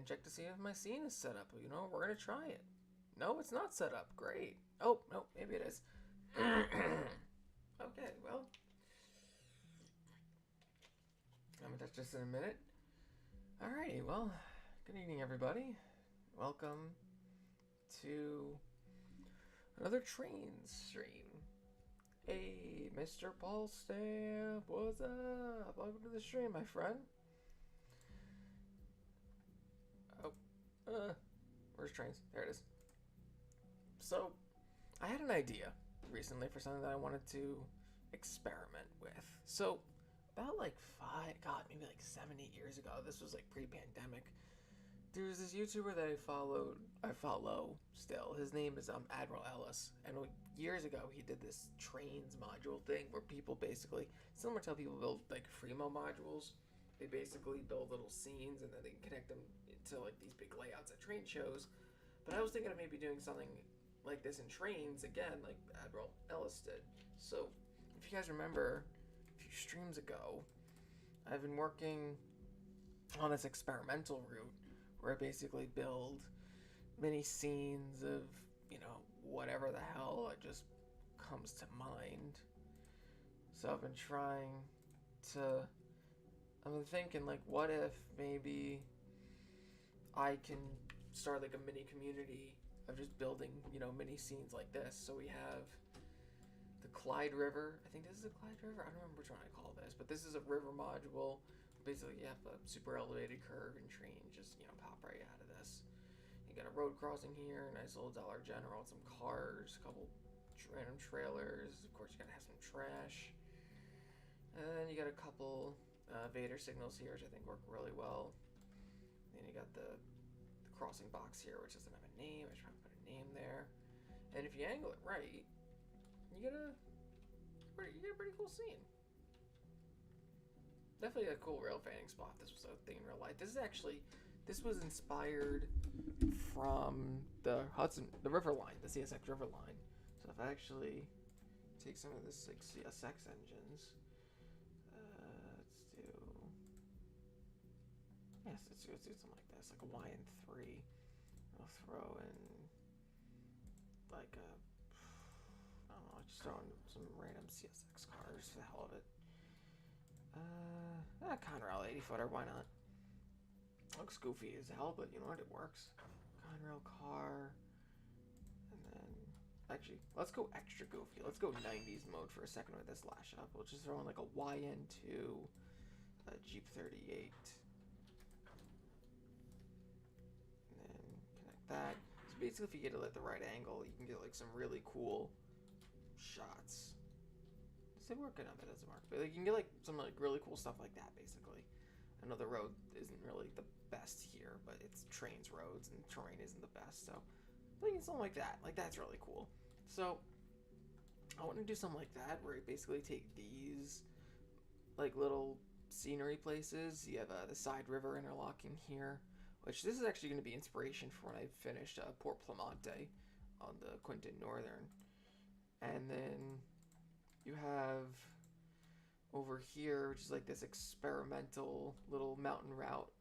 and check to see if my scene is set up. You know, we're gonna try it. No, it's not set up. Great. Oh, no, maybe it is. Okay, well, I'm gonna touch this in a minute. Alrighty, well, good evening, everybody. Welcome to another Trainz stream. Hey, Mr. Paul Stamp, what's up? Welcome to the stream, my friend. Oh, where's Trainz? There it is. So, I had an idea recently for something that I wanted to experiment with. So, about like maybe like 7-8 years ago, this was like pre-pandemic, there was this YouTuber that I follow still. His name is Admiral Ellis, and years ago he did this Trainz Module thing where people basically, similar to how people build like Fremo modules, they basically build little scenes and then they can connect them to like these big layouts at train shows. But I was thinking of maybe doing something like this in Trainz again, like Admiral Ellis did. So if you guys remember, a few streams ago, I've been working on this experimental route where I basically build mini scenes of, you know, whatever the hell it just comes to mind. So I've been thinking, like, what if maybe I can start like a mini community of just building, you know, mini scenes like this. So we have the Clyde River. I think this is the Clyde River. I don't remember which one I call this, but this is a river module. Basically, you have a super elevated curve and train just, you know, pop right out of this. You got a road crossing here, a nice little Dollar General, some cars, a couple random trailers. Of course, you gotta have some trash. And then you got a couple Vader signals here, which I think work really well. Then you got the crossing box here, which doesn't have a name. I should probably put a name there. And if you angle it right, you get a pretty cool scene. Definitely a cool rail fanning spot. This was a thing in real life. This was inspired from the river line, the CSX river line. So if I actually take some of this like CSX engines, let's do something like this, like a YN3. I'll throw in like I don't know, just throw in some random CSX cars for the hell of it. Conrail 80-footer, why not? Looks goofy as hell, but you know what, it works. Conrail car, and then, actually, let's go extra goofy. Let's go 90s mode for a second with this lash up. We'll just throw in like a YN2, Jeep 38, and then connect that. So basically, if you get it at the right angle, you can get like some really cool shots. Does it work? No, that doesn't work. But like, you can get like some like really cool stuff like that. Basically, I know the road isn't really the best here, but it's Trainz roads and terrain isn't the best. So, like something like that. Like that's really cool. So, I want to do something like that where you basically take these like little scenery places. You have the side river interlocking here, which this is actually going to be inspiration for when I finished Port Piemonte on the Quinton Northern, and then you have over here, which is like this experimental little mountain route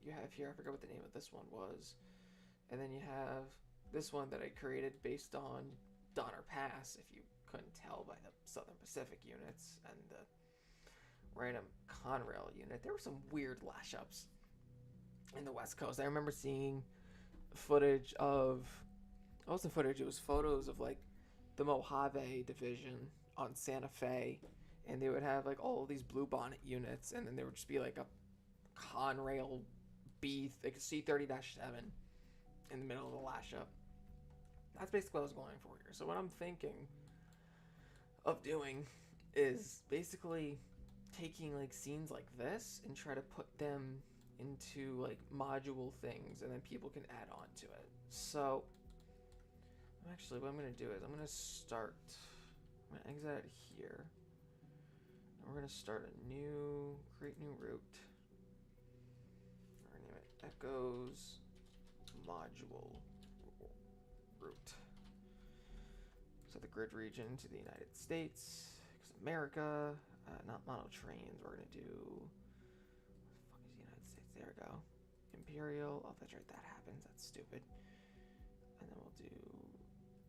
you have here. I forgot what the name of this one was. And then you have this one that I created based on Donner Pass, if you couldn't tell by the Southern Pacific units and the random Conrail unit. There were some weird lash ups in the West Coast. I remember seeing footage of, it wasn't footage, it was photos of like the Mojave division on Santa Fe, and they would have like all of these blue bonnet units, and then there would just be like a Conrail B, like a C30-7 in the middle of the lash up. That's basically what I was going for here. So what I'm thinking of doing is basically taking like scenes like this and try to put them into like module things, and then people can add on to it. So actually what I'm going to do is I'm going to exit out here, and we're going to create new route. We're going to name it Echoes Module Route. So the grid region to the United States, America, not model trains. We're going to do, what the fuck is the United States? There we go. imperial. Oh, that's right, that happens. That's stupid. And then we'll do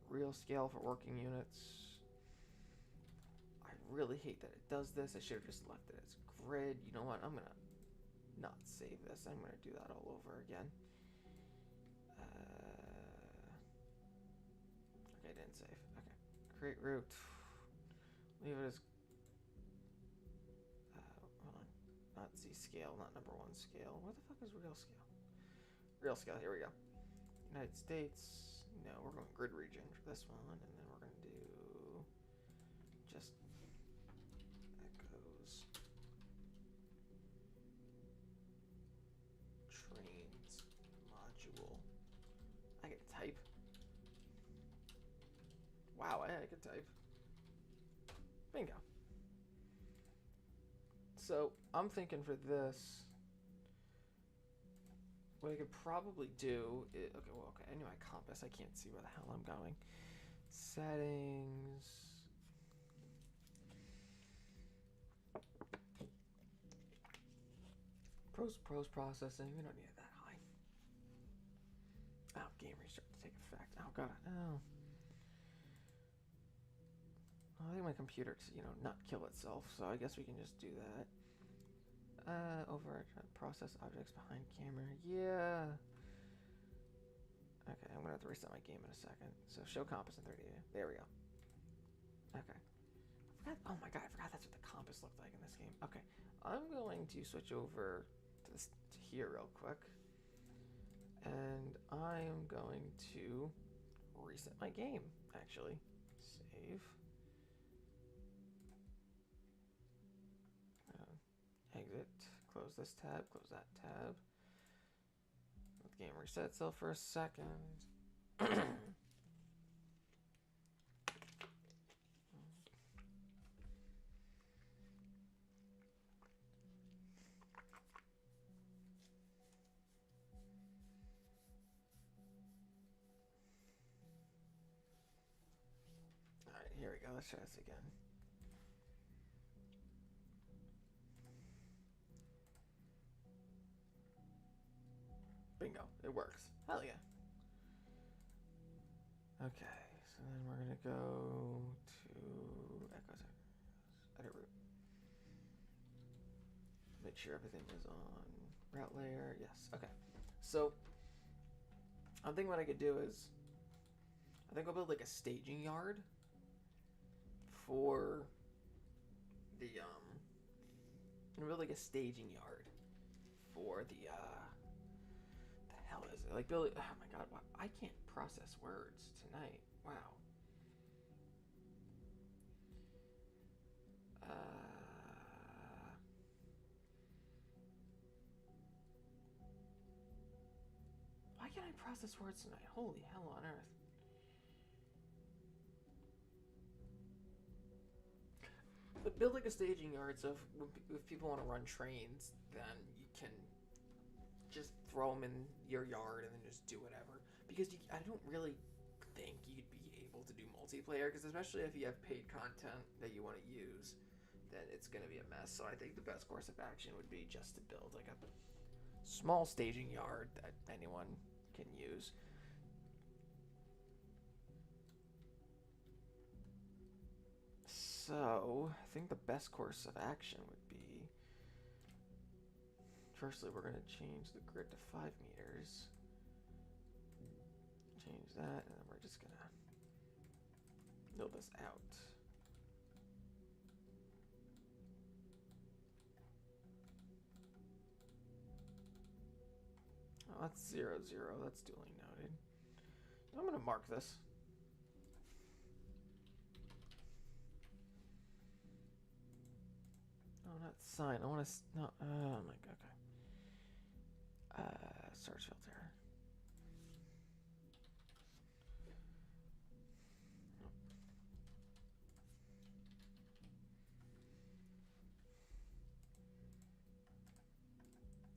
real scale for working units. I really hate that it does this. I should have just left it as grid. You know what? I'm gonna not save this. I'm gonna do that all over again. Okay, didn't save. Okay, create route. Leave it as. Hold on. Not Z scale, not number 1 scale. What the fuck is real scale? Real scale. Here we go. United States. No, we're going grid region for this one, and then we're gonna do just echoes. Trainz Module. I can type. Wow, I can type. Bingo. So I'm thinking for this, what I could probably do is, okay, I need my compass. I can't see where the hell I'm going. Settings. Post processing. We don't need it that high. Oh, game restart to take effect. Oh god. Oh. I think my computer to, not kill itself, so I guess we can just do that. Over process objects behind camera. Yeah. Okay, I'm gonna have to reset my game in a second. So show compass in 30. There we go. Okay. Oh my god, I forgot that's what the compass looked like in this game. Okay, I'm going to switch over to here real quick, and I am going to reset my game. Actually, save. Exit. Close this tab. Close that tab. Let the game reset itself for a second. Alright, here we go. Let's try this again. Bingo. It works. Hell yeah. Okay, so then we're going to go to echoes. Edit route. Make sure everything is on route layer. Yes. Okay. So I think what I could do is I think I'll build like a staging yard for the I'm gonna build like a staging yard for the hell is it? Like build it. Oh my god, I can't process words tonight. Wow. Why can't I process words tonight? Holy hell on earth. But build like a staging yard, so if people want to run trains, then you can just throw them in your yard and then just do whatever. Because I don't really think you'd be able to do multiplayer, because especially if you have paid content that you want to use, then it's going to be a mess. So I think the best course of action would be just to build like a small staging yard that anyone can use. So I think the best course of action would be, firstly, we're going to change the grid to 5 meters. Change that, and then we're just going to build this out. Oh, that's 0, 0. That's duly noted. I'm going to mark this. Oh, not sign. I want to... No. Oh, my God. Okay. Search filter.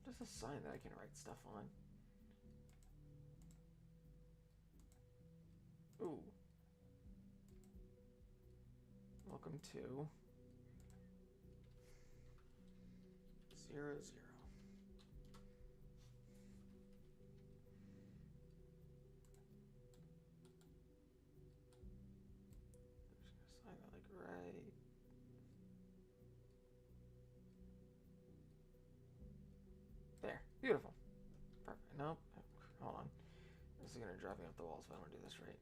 Just a sign that I can write stuff on. Ooh. Welcome to 0, 0. right. There. Beautiful. Perfect. Nope. Hold on. This is gonna drive me off the walls if I don't do this right.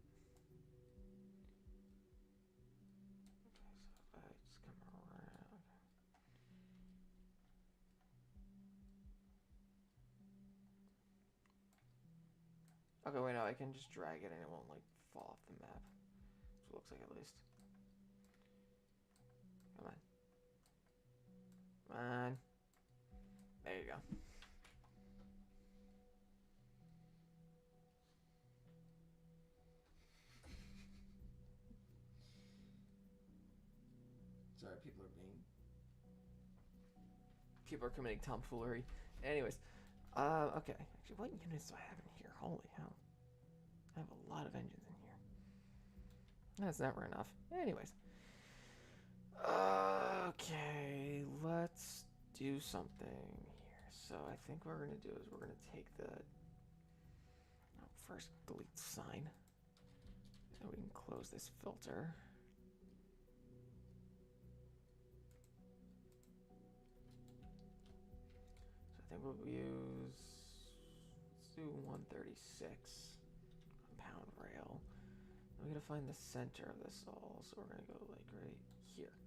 Okay, so if I just come around. Okay, wait, no, I can just drag it and it won't, like, fall off the map. That's what it looks like, at least. Come on. Come on. There you go. Sorry, people are committing tomfoolery. Anyways, okay. Actually, what units do I have in here? Holy hell. I have a lot of engines in here. That's never enough. Anyways. Okay, let's do something here. So I think what we're going to do is we're going to take the first delete sign. And we can close this filter. So I think we'll use, let's do 136 compound rail. I'm going to find the center of this all, so we're going to go like right here.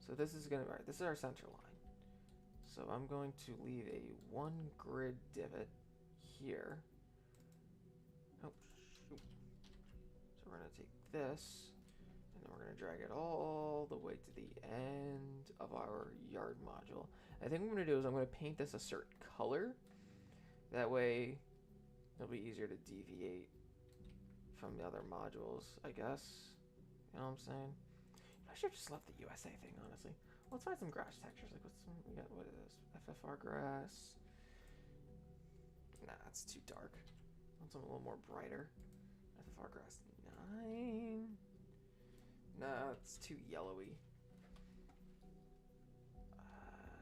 So this is going to, right, this is our center line. So I'm going to leave a 1 grid divot here. Oh, shoot. So we're going to take this, and then we're going to drag it all the way to the end of our yard module. I think what I'm going to do is I'm going to paint this a certain color. That way it'll be easier to deviate from the other modules, I guess. You know what I'm saying? I should have just left the USA thing, honestly. Let's find some grass textures. Like, what's some, we got, what is this? FFR grass. Nah, it's too dark. I want something a little more brighter. FFR grass 9. Nah, it's too yellowy.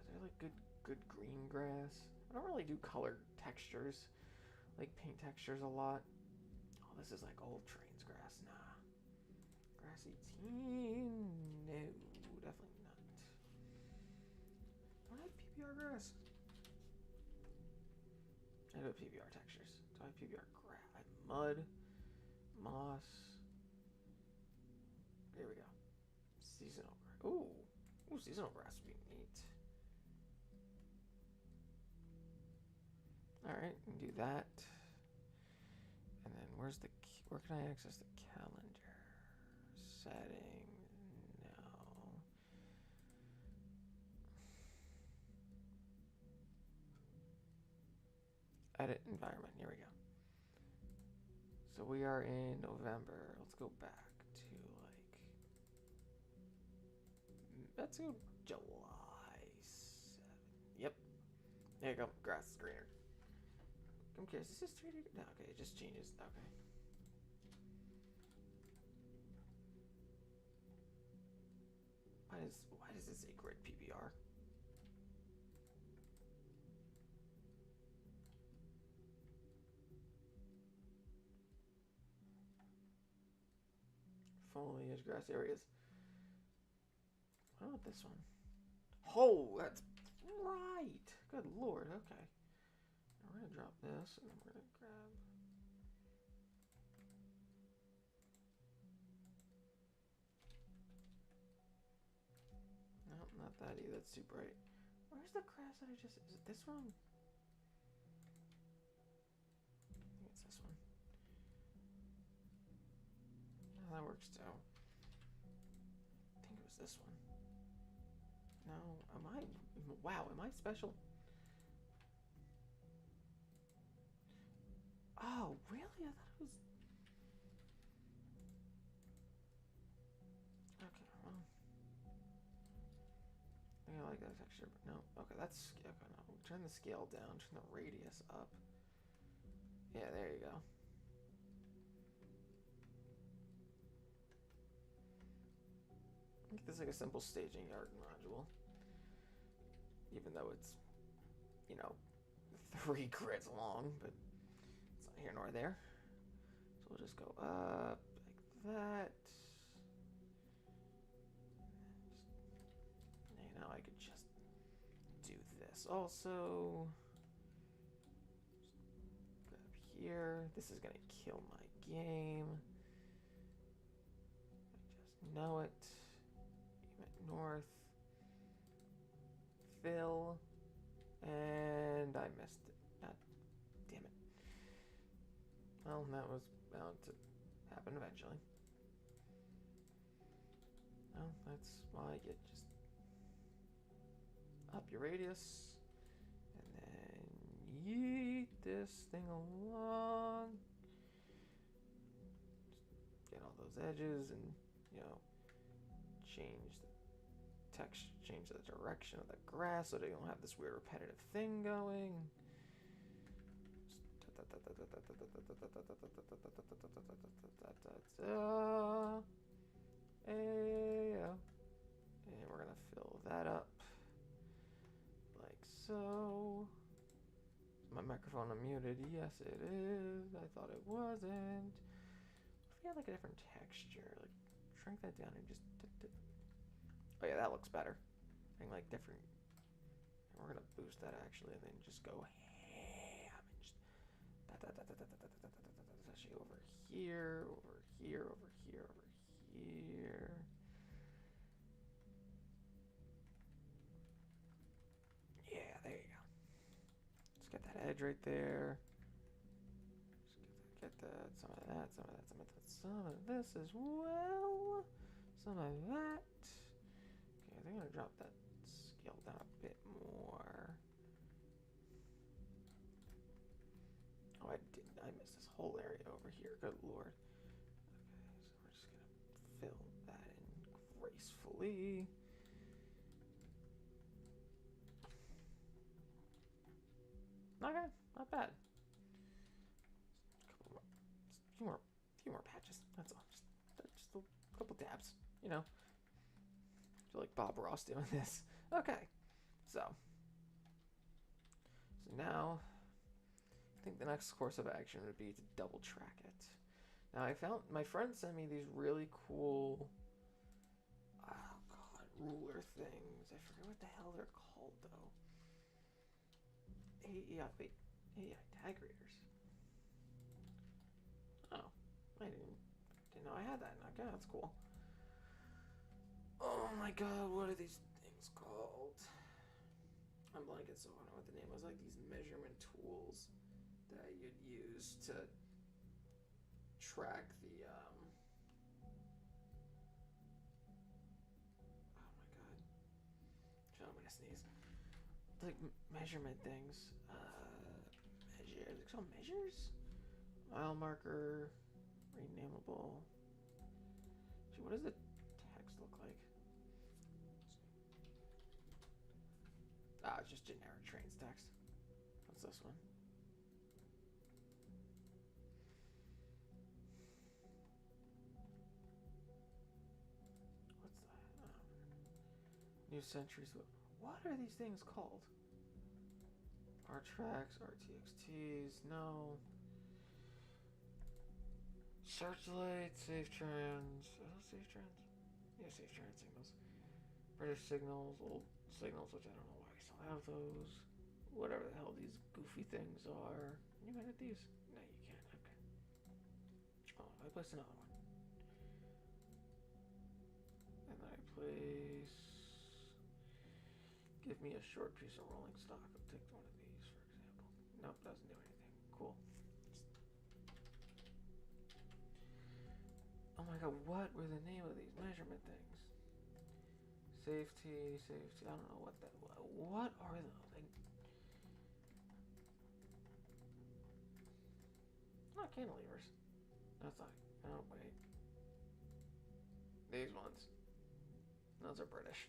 Is there like good green grass? I don't really do color textures, like paint textures a lot. Oh, this is like old Trainz grass. Nah. Grass 18. No, definitely not. Do I have PBR grass? I do have PBR textures. Do I have PBR grass? I have mud, moss. There we go. Seasonal grass. Ooh, seasonal grass would be neat. All right, we can do that. And then where can I access the calendar? Setting, no. Edit environment, here we go. So we are in November. Let's go back to like, let's go July 7. Yep. There you go, grass is greener. I'm curious, is this 3D? No, okay, it just changes, okay. Why does it say grid PBR? Foliage, grass areas. What about this one? Oh, that's right. Good lord, okay. Now we're gonna drop this, and then we're gonna grab. Nope, not that either. That's too bright. Where's the grass that I just... Is it this one? I think it's this one. No, that works too. I think it was this one. No, am I... Wow, am I special? Oh, really? I thought it was... Okay, well... I think I like that texture, but no. Okay, that's... Okay, no. Turn the scale down, turn the radius up. Yeah, there you go. I think this is like a simple staging yard module. Even though it's, you know, 3 grids long, but it's not here nor there. So we'll just go up like that. this also. Grab here. This is gonna kill my game. I just know it. Aim at north. Fill. And I missed it. God damn it. Well, that was bound to happen eventually. Well, that's why you just up your radius and then yeet this thing along. Just get all those edges and, you know, change the texture, change the direction of the grass so they don't have this weird repetitive thing going. And we're gonna fill that up like so. Is my microphone unmuted? Yes, it is. I thought it wasn't. If we had like a different texture, like shrink that down and just. Oh yeah, that looks better. Having like different. And we're gonna boost that actually, and then just go ham and just. Actually, over here, over here, over here, over here. Yeah, there you go. Let's get that edge right there. Just get that, some of that, some of that, some of that, some of this as well. Some of that. Okay, they're gonna drop that scale down a bit more. Oh, I missed this whole area over here. Good lord. Okay, so we're just gonna fill that in gracefully. Okay, not bad. A few more patches. That's all. Just a couple dabs. You know, I feel like Bob Ross doing this. Okay, so now I think the next course of action would be to double track it. Now I found my friend sent me these really cool, oh god, ruler things. I forget what the hell they're called though. AEI, wait, AEI tag readers. Oh, I didn't know I had that. Okay, that's cool. Oh my god, what are these things called? I'm blanking, so I don't know what the name was. Like these measurement tools that you'd use to track the oh my god, I'm gonna sneeze. Like measurement things. Measure. It's called measures. Mile marker. Renameable. Gee, what does the text look like? Ah, it's just generic Trainz text. What's this one? What's that? New centuries. What are these things called? R-Tracks, RTXTs, no. Searchlight, Safe Trans. Are those Safe Trans? Yeah, Safe Trans signals. British signals, old signals, which I don't know why we still have those. Whatever the hell these goofy things are. Can you edit these? No, you can't. Okay. Oh, I place another one. And then I place. Give me a short piece of rolling stock. I'll take one of these, for example. Nope, doesn't do anything. Cool. Oh my god, what were the name of these measurement things? Safety, I don't know what that was. What are those? Not cantilevers. That's not. Oh, wait. These ones. Those are British.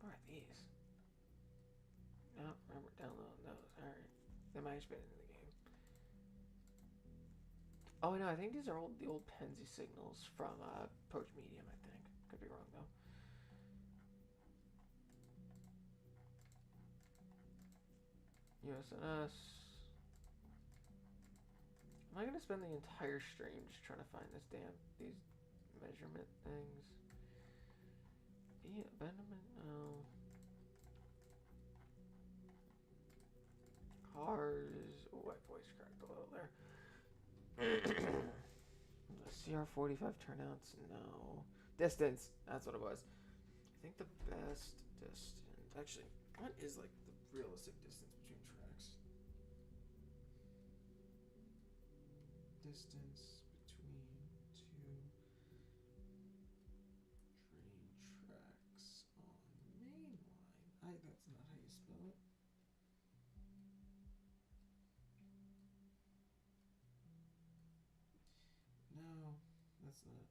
What are these? No, remember downloading those. Alright. They might have been in the game. Oh no, I think these are the old Penzi signals from Poach Medium, I think. Could be wrong though. USNS. Am I gonna spend the entire stream just trying to find these measurement things? Yeah, abandonment. No. Cars. Oh, my voice cracked a little there. The CR45 turnouts. No. Distance. That's what it was. I think the best distance. Actually, what is like the realistic distance between tracks? Distance between two train tracks on main line. That's not how you spell it. No, that's not.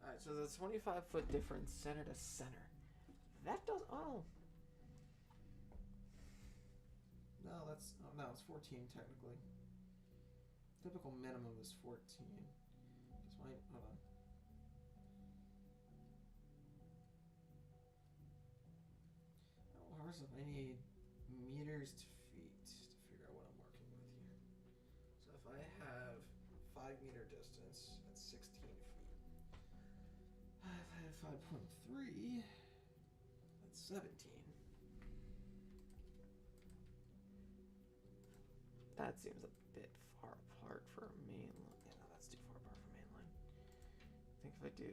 Alright, so the 25-foot difference center to center. That does. Oh. No, that's. Oh, no, it's 14 technically. Typical minimum is 14. Just wait, hold on. How I need meters to feet to figure out what I'm working with here. So if I have 5-meter distance, that's 16 feet. If I have 5.3, that's 17. That seems a bit far apart for a main line. Yeah, no, that's too far apart for main line. I think if I do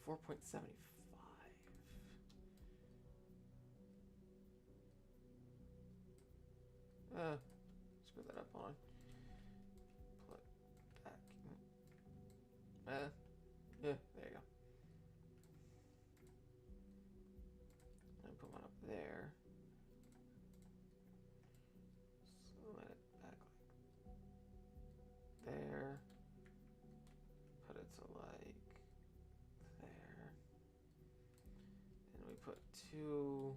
4.75. Screw that up on. Pull it back. Yeah, there you go. And put one up there. Slide it back like there. Put it to like there. And we put 2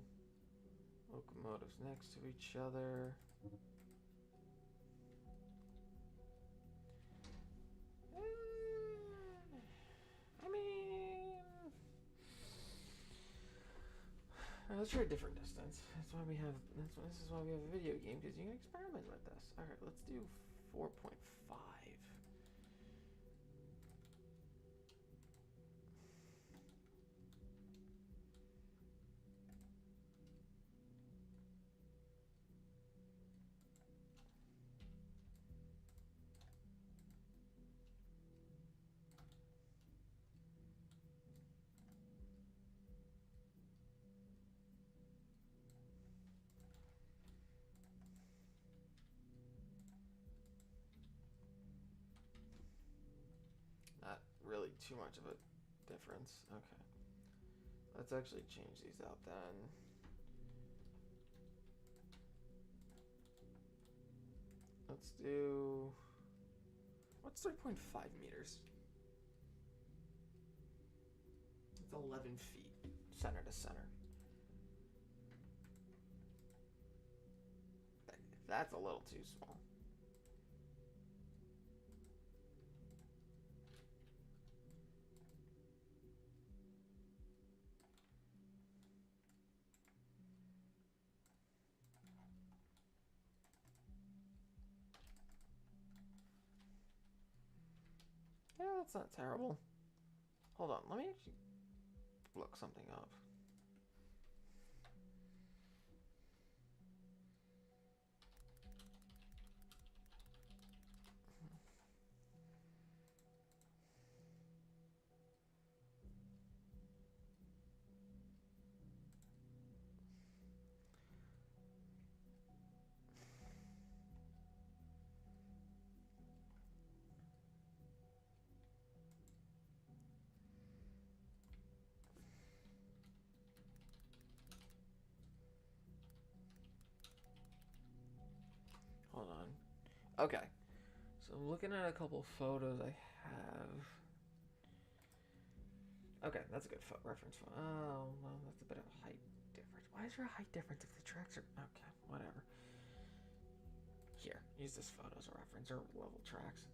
locomotives next to each other. I mean, let's try a different distance. That's why we have. This is why we have a video game, because you can experiment with this. All right, let's do 4.5. Not really too much of a difference. Okay. Let's actually change these out then. Let's do. What's 3.5 meters? It's 11 feet, center to center. That's a little too small. Yeah, that's not terrible. Hold on, let me actually look something up. Hold on. Okay. So I'm looking at a couple photos I have. Okay, that's a good reference. Oh, well, that's a bit of a height difference? Why is there a height difference if the tracks are... Okay, whatever. Here, use this photo as a reference, or level tracks.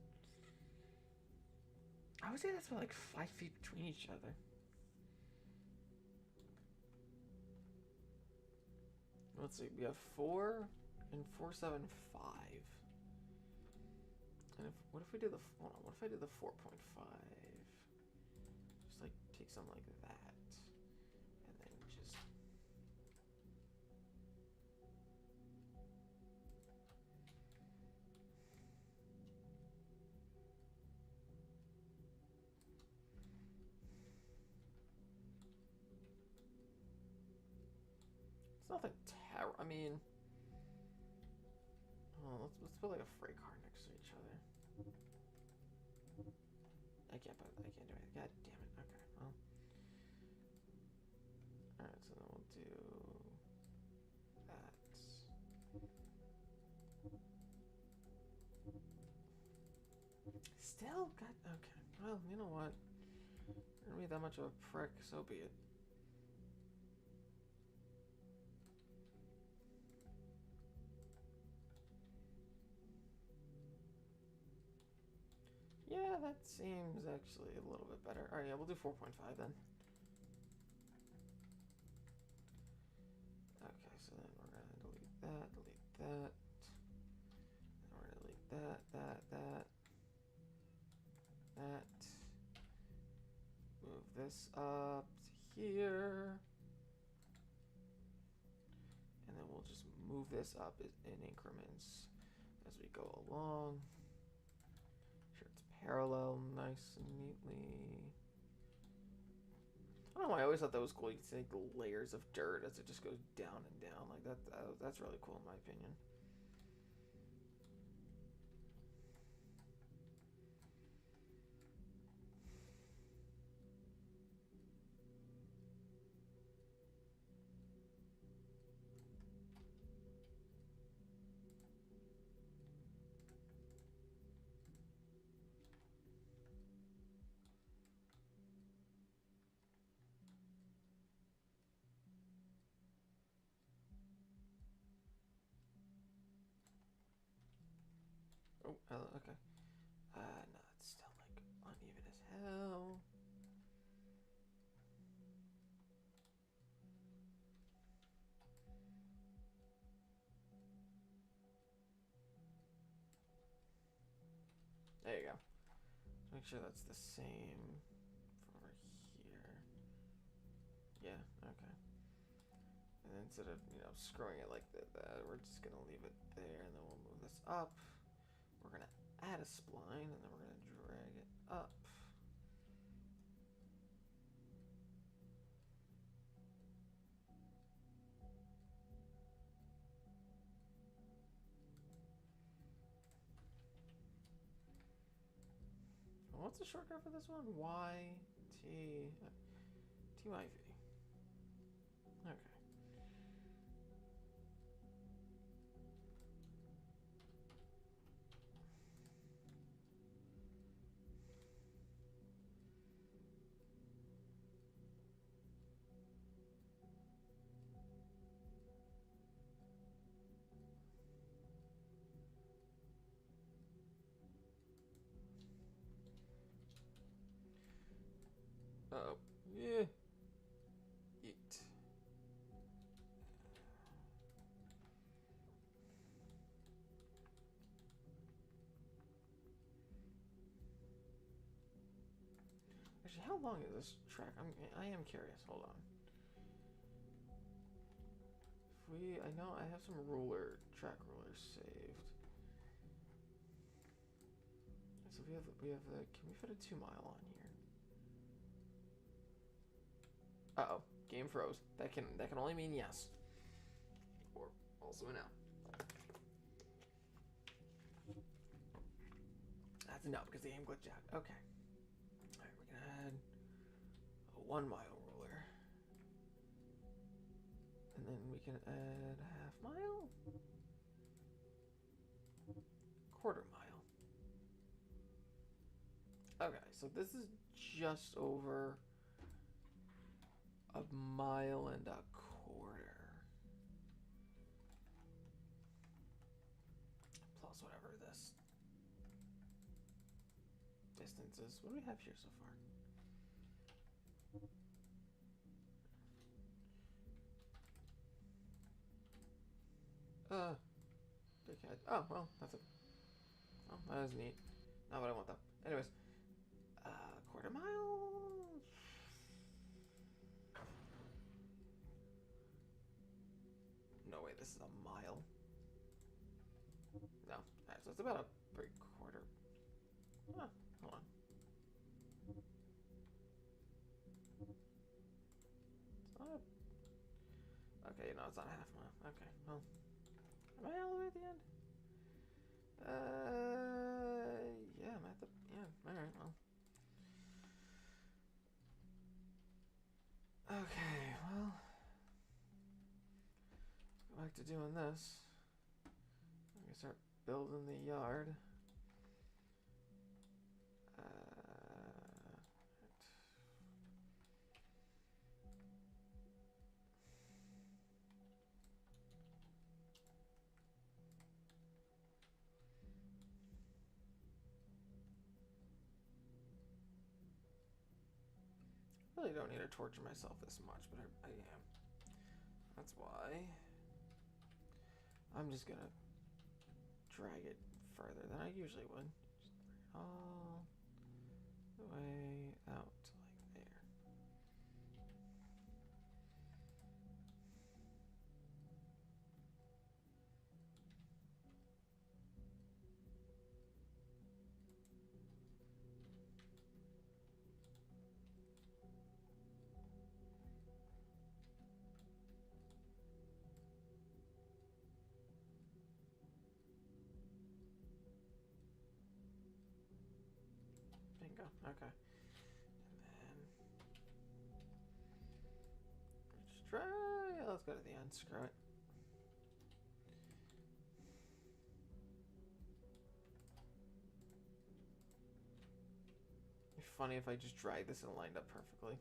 I would say that's about like 5 feet between each other. Let's see, we have 4 and 475. And what if we do the... Hold on, what if I do the 4.5? Just like take something like that. And then just... It's nothing terrible. I mean... Oh, let's put like a freight car next to each other. I can't do it. God damn it. Okay, well. Alright, so then we'll do that. Still? God, okay. Well, you know what? You're gonna be that much of a prick, so be it. Yeah, that seems actually a little bit better. Alright, yeah, we'll do 4.5 then. Okay, so then we're gonna delete that. And we're gonna delete that. Move this up to here. And then we'll just move this up in increments as we go along. Sure, it's parallel nice and neatly. I don't know why I always thought that was cool. You can take layers of dirt as it just goes down and down. Like that's really cool in my opinion. Oh, okay. No, it's still like uneven as hell. There you go. Make sure that's the same for here. Yeah, okay. And then instead of, screwing it like that, we're just gonna leave it there, and then we'll move this up. We're gonna add a spline, and then we're gonna drag it up. What's the shortcut for this one? YTYV. Okay. Uh-oh. Yeah. Eat. Actually, how long is this track? I am curious. Hold on. I know I have some track rulers saved. So we have the, can we fit a 2 mile on here? Uh-oh, game froze. That can only mean yes. Or also a no. That's a no, because the game glitched out. Okay. Alright, we're gonna add a 1 mile ruler. And then we can add a half mile. Quarter mile. Okay, so this is just over a mile and a quarter. distances. What do we have here so far? Big head. Oh, well, that's it. Oh, that is neat. Not what I want, though. Anyways, quarter mile? No way, this is a mile. No. Alright, so it's about a 3/4. Huh, hold on. It's not a... Okay, no, it's not a half mile. Okay, well. Am I all the way at the end? Yeah, I'm at the... Yeah, alright, well. Okay, well. Go back to doing this. I'm gonna start building the yard. Really don't need to torture myself this much, but I am. That's why I'm just gonna drag it further than I usually would. Just bring it all the way out like there. Bingo. Okay. And then just try. Let's go to the end. Screw it. It'd be funny if I just dragged this and lined up perfectly.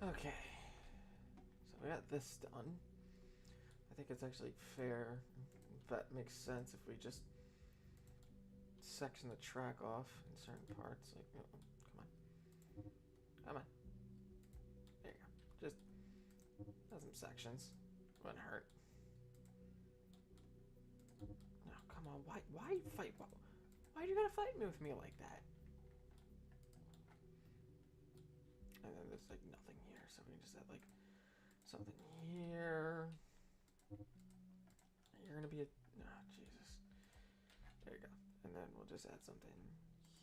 Okay, so we got this done. I think it's actually fair, if that makes sense, if we just section the track off in certain parts. Like, come on. Come on. There you go. Just have some sections. Wouldn't hurt. No, come on. Why fight? Why are you gonna fight me with me like that? And then there's like nothing here, so we can just add like something here. You're gonna be a... Oh, Jesus. There you go. And then we'll just add something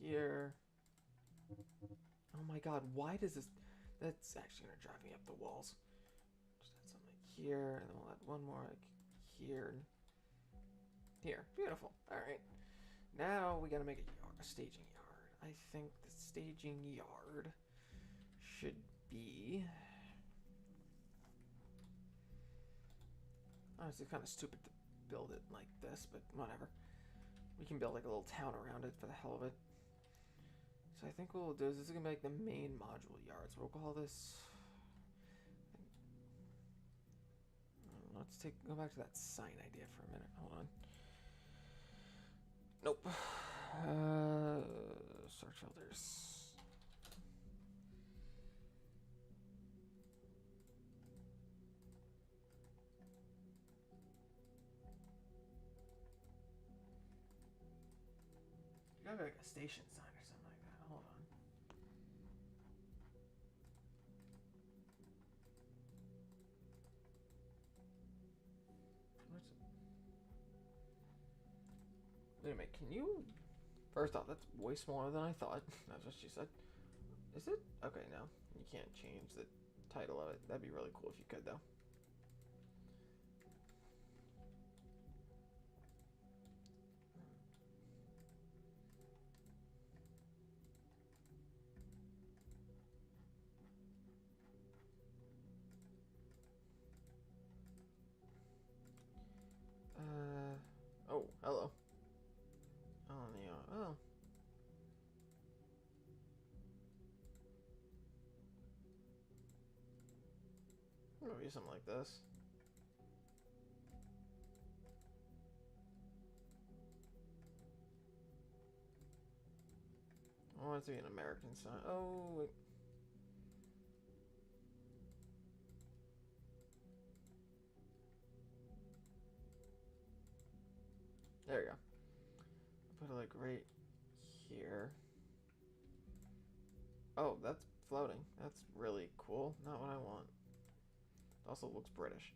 here. Oh my god, why does this... That's actually gonna drive me up the walls. Just add something like here, and then we'll add one more like here. Here. Beautiful. Alright. Now we gotta make a staging yard. I think the staging yard should be... Honestly, it's kind of stupid to build it like this, but whatever. We can build like a little town around it for the hell of it. So I think what we'll do is this is going to be like the main module yard. So we'll call this... Let's go back to that sign idea for a minute. Hold on. Nope. Search filters. You gotta be like a station sign or something like that. Hold on. Wait a minute, can you... First off, that's way smaller than I thought. That's what she said. Is it? Okay, no. You can't change the title of it. That'd be really cool if you could, though. Oh, hello. Oh, yeah. Oh. Maybe something like this. I want it to be an American sign. Oh, wait. There you go. Put it like right here. Oh, that's floating. That's really cool. Not what I want. It also looks British.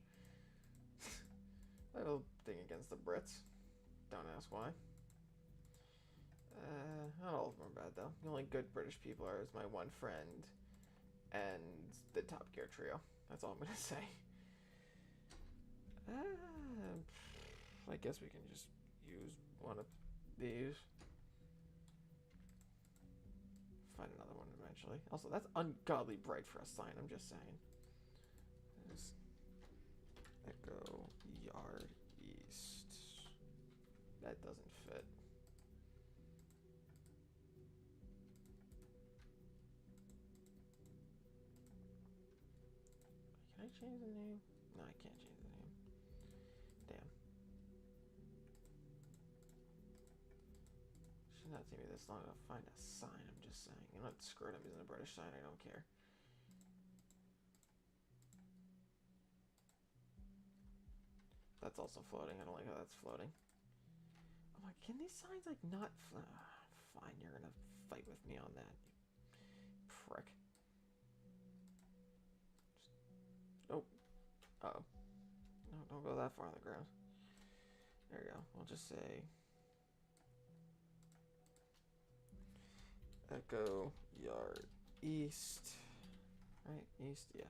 I have a thing against the Brits. Don't ask why. Not all of them are bad though. The only good British people are my one friend and the Top Gear trio. That's all I'm gonna say. I guess we can just use one of these. Find another one eventually. Also, that's ungodly bright for a sign, I'm just saying. There's Echo Yard East. That doesn't fit. Can I change the name? No, I can't change the name. Damn. Should not take me this long to find a sign, I'm just saying. I'm not screwed, I'm using a British sign, I don't care. That's also floating, I don't like how that's floating. I'm like, can these signs like not fine, you're gonna fight with me on that, you prick. Oh. Uh-oh. No, don't go that far on the ground. There you go. We'll just say Echo Yard East. Right? East, yeah.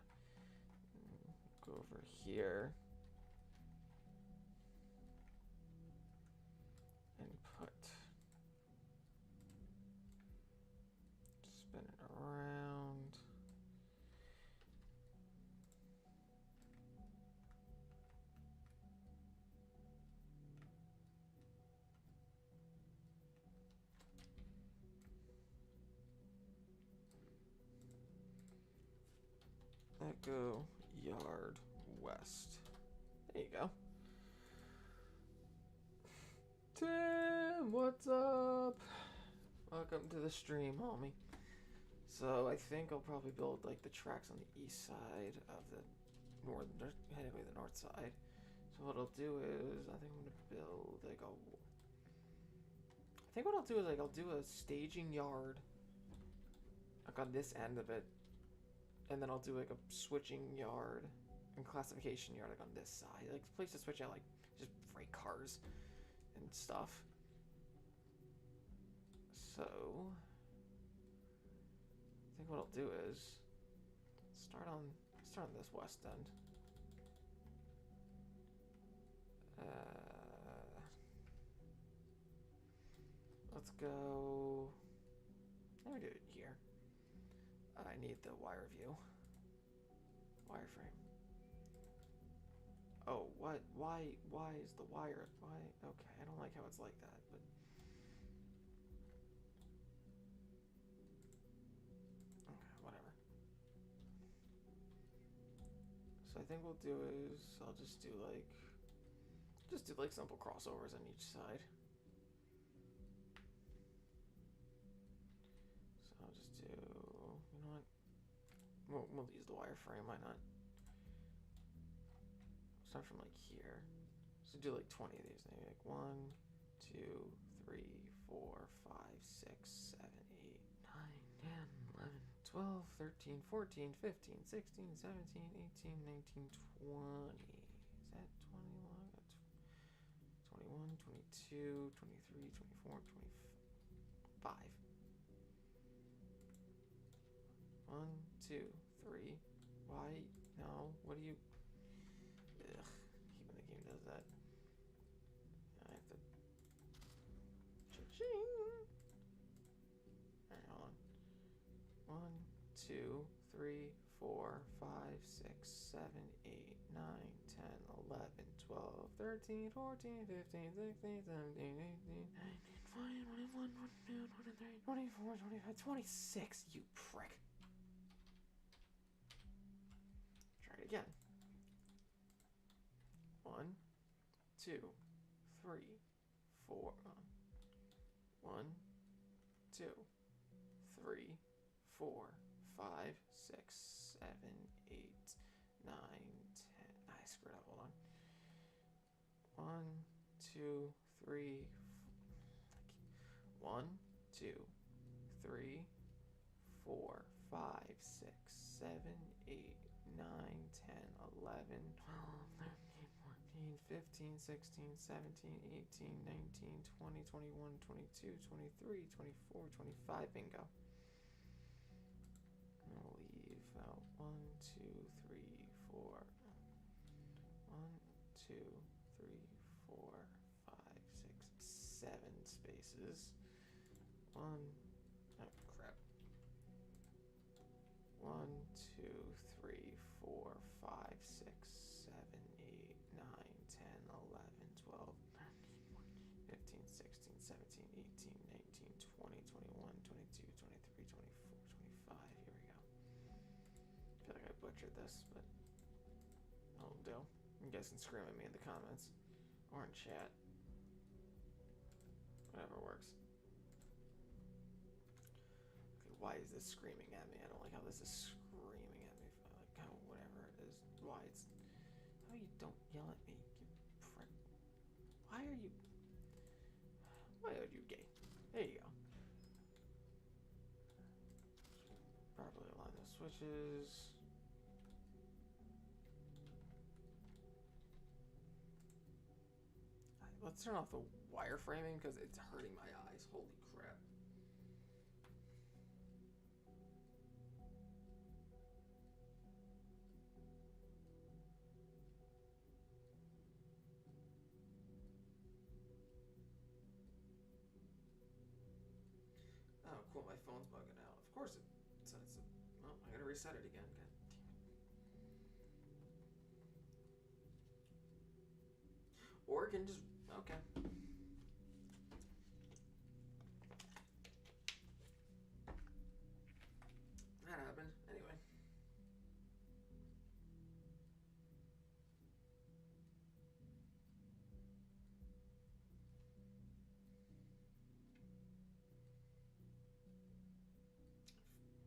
Go over here. And put. Spin it around. Echo Yard West. There you go. Tim, what's up? Welcome to the stream, homie. So I think I'll probably build like the tracks on the east side of the anyway, the north side. So what I'll do is, I think I'm gonna build like a. I think what I'll do is like I'll do a staging yard, like on this end of it, and then I'll do like a switching yard and classification yard like on this side, like a place to switch out like just freight cars and stuff. So I think what I'll do is start on this west end. Let's go. Let me do it here. I need the wire view. Wireframe. Oh, what? Why is the wire? Why? Okay, I don't like how it's like that, but. Okay, whatever. So I think we'll do is I'll just do like simple crossovers on each side. So I'll just do, you know what? We'll use the wireframe. Why not? Start from like here. So do like 20 of these. Maybe like 1, 2, 3, 4, 5, 6, 7, 8, 9, 10, 11, 12, 13, 14, 15, 16, 17, 18, 19, 20. Is that 21? 21, 22, 23, 24, 25. 1, 2, 3. Why? No. What do you... Ugh. Hate when the game does that. I have to... Cha-ching! Alright, hold on. 1, 2, 3, 4, 5, 6, 7, 8, 9, 10, 11, 12, 13, 14, 15, 16, 17, 18, 19, 20, 21, 22, 23, 24, 25, 26, you prick. Try it again. 1, 2, 3, 4. 1, 2, 3, 4, 5, 6, 7, 8, 9, 10. I screwed up. Hold on. 1, 2, 3. 1, 2, 3, 4, 5, 6, 7, 8, 9, 10, 11, 12, 13, 14, 15, 16, 17, 18, 19, 20, 21, 22, 23, 24, 25. Bingo. And we'll leave out 1, 2, 3, 4. 1, 2, 3, 4, 5, 6, 7 spaces. 1, oh crap. 1, 2, 3, 4, 5, 6, 7, 8, 9, 10, 11, 12, 15, 16, 17, 18, 19, 20, 21, 22, 23, 24, 25. Here we go. I feel like I butchered this, but that'll do. You guys can scream at me in the comments or in chat. Whatever works. Okay, why is this screaming at me? I don't like how this is screaming at me. Like how whatever it is. Why it's... How you don't yell at me, you prick. Why are you... Why are you gay? There you go. Properly align the switches. Let's turn off the wireframing because it's hurting my eyes. Holy crap. Oh, cool. My phone's bugging out. Of course it says it. Well, I gotta reset it again. God damn it. Or it can just... Okay. That happened. Anyway.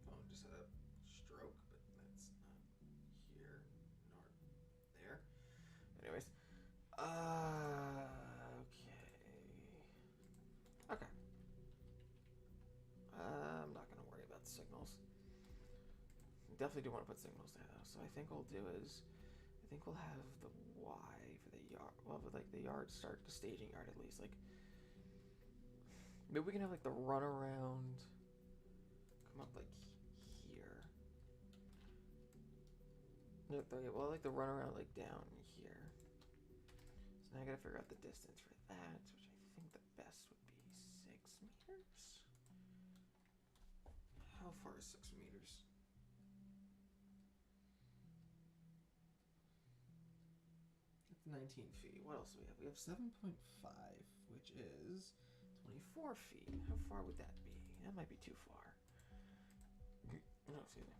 Phone just had a stroke, but that's not here nor there. Anyways. Okay. I'm not going to worry about signals. Definitely do want to put signals there, though. So I think what we'll do is, I think we'll have the Y for the yard. Well, with like the yard start, the staging yard at least. Like, maybe we can have like the run around come up like here. No, well, like the run around like down here. So now I gotta figure out the distance for that, which I think the best would be 6 meters. How far is 6 meters? That's 19 feet. What else do we have? We have 7.5, which is 24 feet. How far would that be? That might be too far. No, excuse me.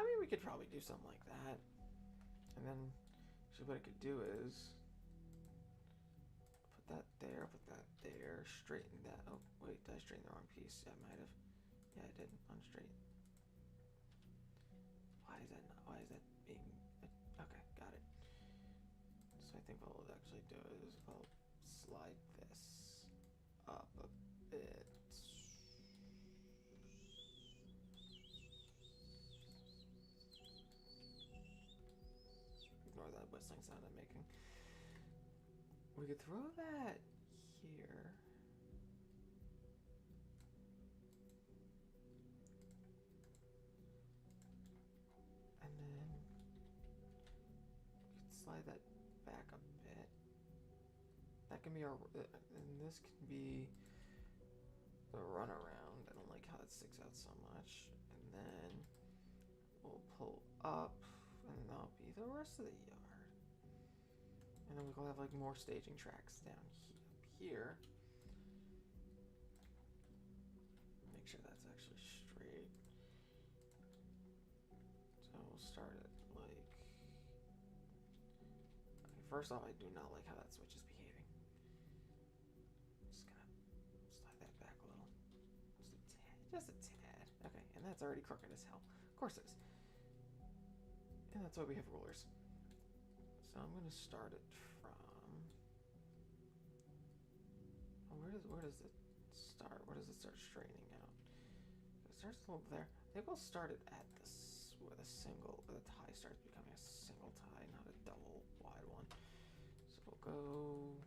mean, we could probably do something like that. And then, actually what I could do is put that there, straighten that. Oh, wait, did I straighten the wrong piece? Yeah, I might have. Yeah, I did. Unstraight. Why is that being... Okay, got it. So I think what we'll actually do is I'll slide this up a bit. Ignore that whistling sound I'm making. We could throw that here. And then we could slide that back a bit. That can be our, and this can be the runaround. I don't like how that sticks out so much. And then we'll pull up, and that'll be the rest of the yard. And then we'll have like more staging tracks down here. Make sure that's actually straight. So we'll start it like... Okay, first off, I do not like how that switch is behaving. Just gonna slide that back a little. Just a tad. Okay, and that's already crooked as hell. Of course it is. And that's why we have rulers. So I'm gonna start it from... Oh, where does it start? Where does it start straightening out? It starts a little there. I think we'll start it at this, where the tie starts becoming a single tie, not a double wide one. So we'll go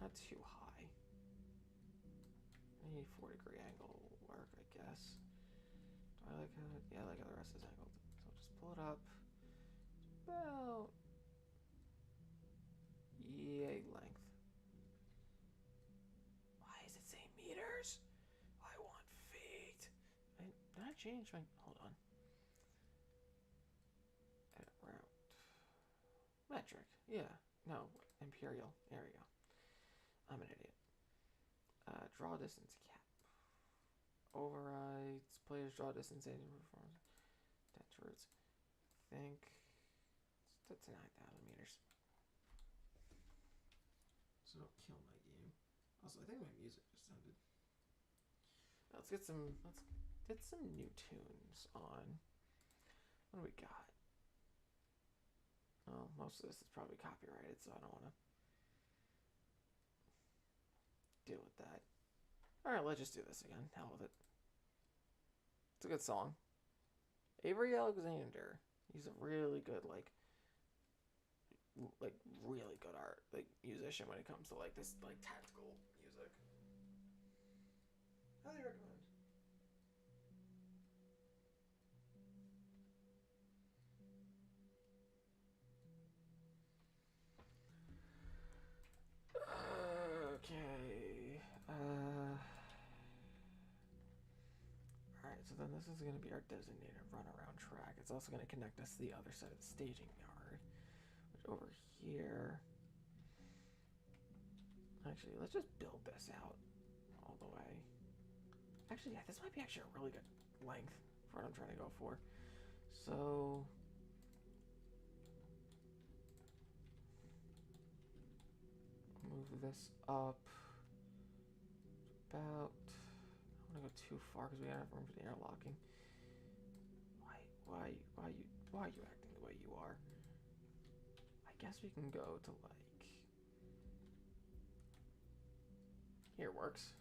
not too high. Maybe 4-degree angle will work, I guess. Do I like how it? Yeah, I like how the rest is angled. So just pull it up. About yay length. Why is it saying meters? I want feet. Did I change my... Hold on. Edit route. Metric. Yeah. No. Imperial. There we go. I'm an idiot. Draw distance cap. Overrides. Players draw distance and perform. Attach roots. Think... That's 9,000 meters. So don't kill my game. Also, I think my music just ended. Let's get some new tunes on. What do we got? Well, most of this is probably copyrighted, so I don't want to deal with that. Alright, let's just do this again. Hell with it. It's a good song. Avery Alexander. He's a really good, like really good musician when it comes to this tactical music. Highly recommend. Okay. Alright, so then this is going to be our designated runaround track. It's also going to connect us to the other side of the staging yard. Over here. Actually, let's just build this out all the way. Actually, yeah, this might be actually a really good length for what I'm trying to go for. So move this up about... I don't want to go too far because we don't have room for the interlocking. Why are you acting the way you are? I guess we can go to here works.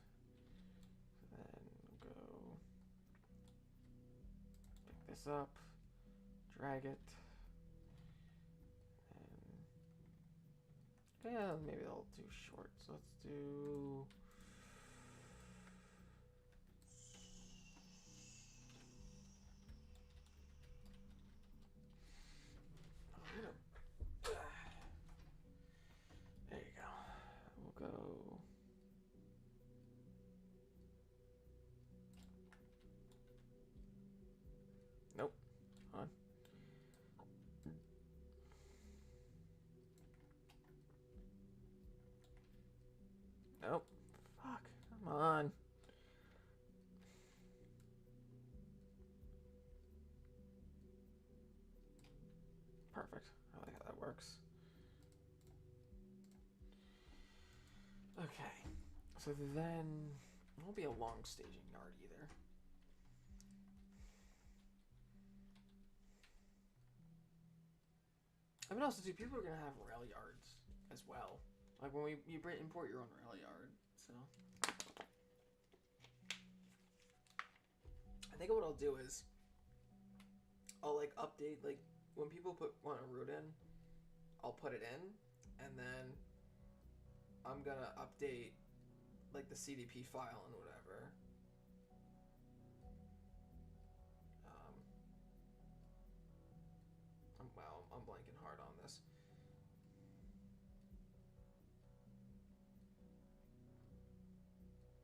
Then go pick this up, drag it, and yeah, maybe a little too short. So let's do. There you go. We'll go. Nope. On. Nope. perfect. I like how that works. Okay, so then it won't be a long staging yard either. I mean, also too, people are gonna have rail yards as well. Like when you import your own rail yard, so. I think what I'll do is I'll like update, like when people want a route in, I'll put it in, and then I'm gonna update like the CDP file and whatever. I'm blanking hard on this.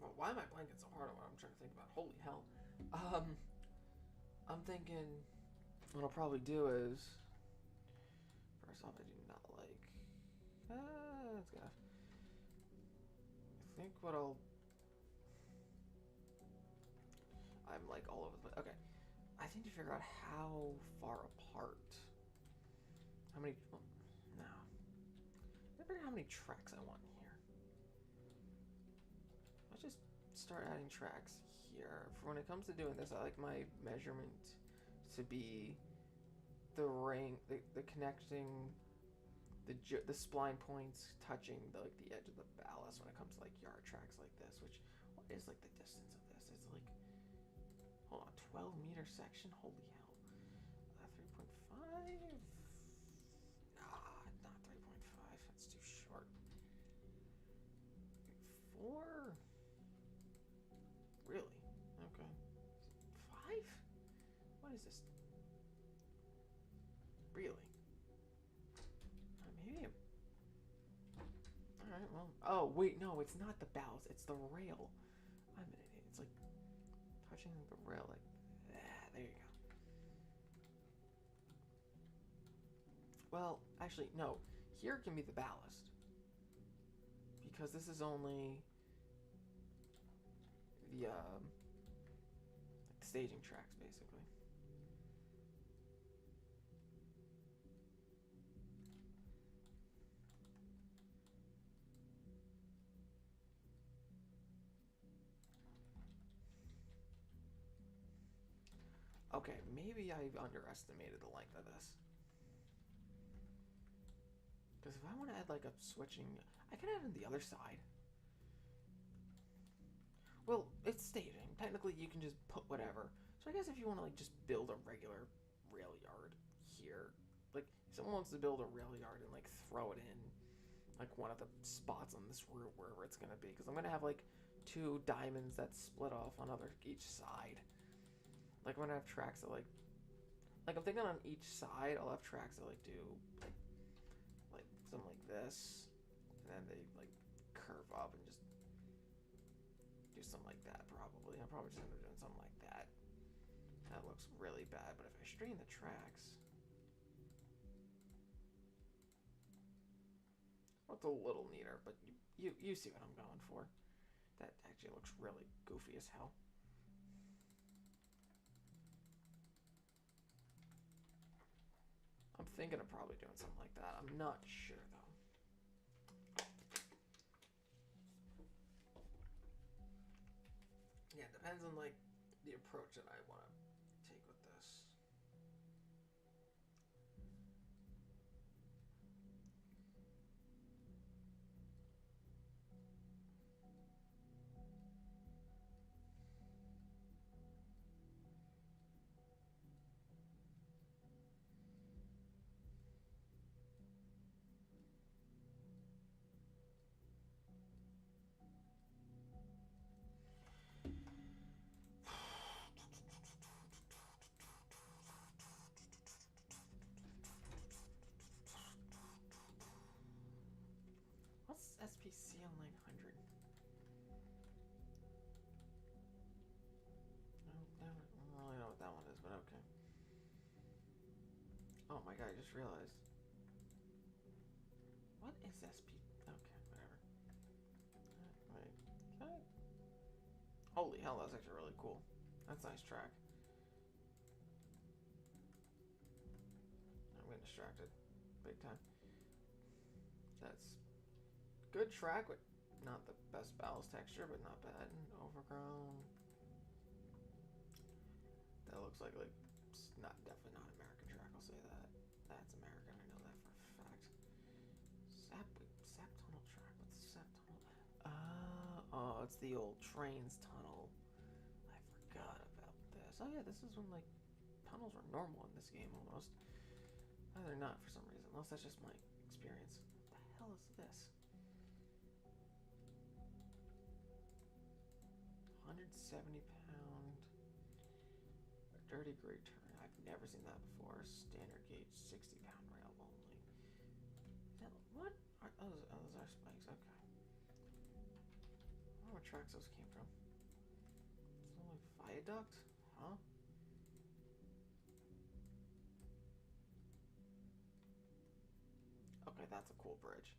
Well, why am I blanking so hard on what I'm trying to think about? Holy hell. I'm thinking what I'll probably do is, first off, I do not like, it's gonna, I think what I'm like all over the place. Okay, I need to figure out how far apart, how many, well, no, I figure out how many tracks I want here. Let's just start adding tracks here. For when it comes to doing this, I like my measurement to be the ring, the connecting, the spline points touching the edge of the ballast when it comes to like yard tracks like this. Which, what is like the distance of this? It's like, hold on, 12-meter section. Holy hell, 3.5. Nah, not 3.5. That's too short. 4. Really? Okay. 5? What is this? Really? Maybe. Alright, well. Oh, wait, no, it's not the ballast. It's the rail. I'm an idiot. It's like touching the rail like that. There you go. Well, actually, no. Here can be the ballast. Because this is only the staging tracks, basically. Okay, maybe I've underestimated the length of this. Because if I want to add like a switching, I can add it on the other side. Well, it's staging. Technically, you can just put whatever. So I guess if you want to like just build a regular rail yard here, like if someone wants to build a rail yard and like throw it in like one of the spots on this route wherever it's gonna be, because I'm gonna have like 2 diamonds that split off on each side. Like I'm gonna have tracks that like I'm thinking on each side I'll have tracks that like do like something like this, and then they like curve up and just do something like that. Probably I'll probably just end up doing something like that. That looks really bad, but if I straighten the tracks, well, it's a little neater, but you see what I'm going for. That actually looks really goofy as hell. I'm thinking of probably doing something like that. I'm not sure though. Yeah, it depends on like the approach that I want to take with this. What's SPCL 900? I don't really know what that one is, but okay. Oh my god, I just realized. What is SP? Okay, whatever. Wait, can I? Holy hell, that's actually really cool. That's a nice track. I'm getting distracted. Big time. That's good track, but not the best ballast texture, but not bad. Overgrown. That looks like not definitely not American track. I'll say that. That's American. I know that for a fact. Sap tunnel track. What's the sap tunnel? Oh, it's the old Trainz tunnel. I forgot about this. Oh yeah, this is when like tunnels were normal in this game almost. No, they're not for some reason. Unless that's just my experience. What the hell is this? 170-pound dirty gray turn. I've never seen that before. Standard gauge 60-pound rail only. What? Those are spikes. Okay. I wonder what tracks those came from. It's only viaduct? Huh? Okay, that's a cool bridge.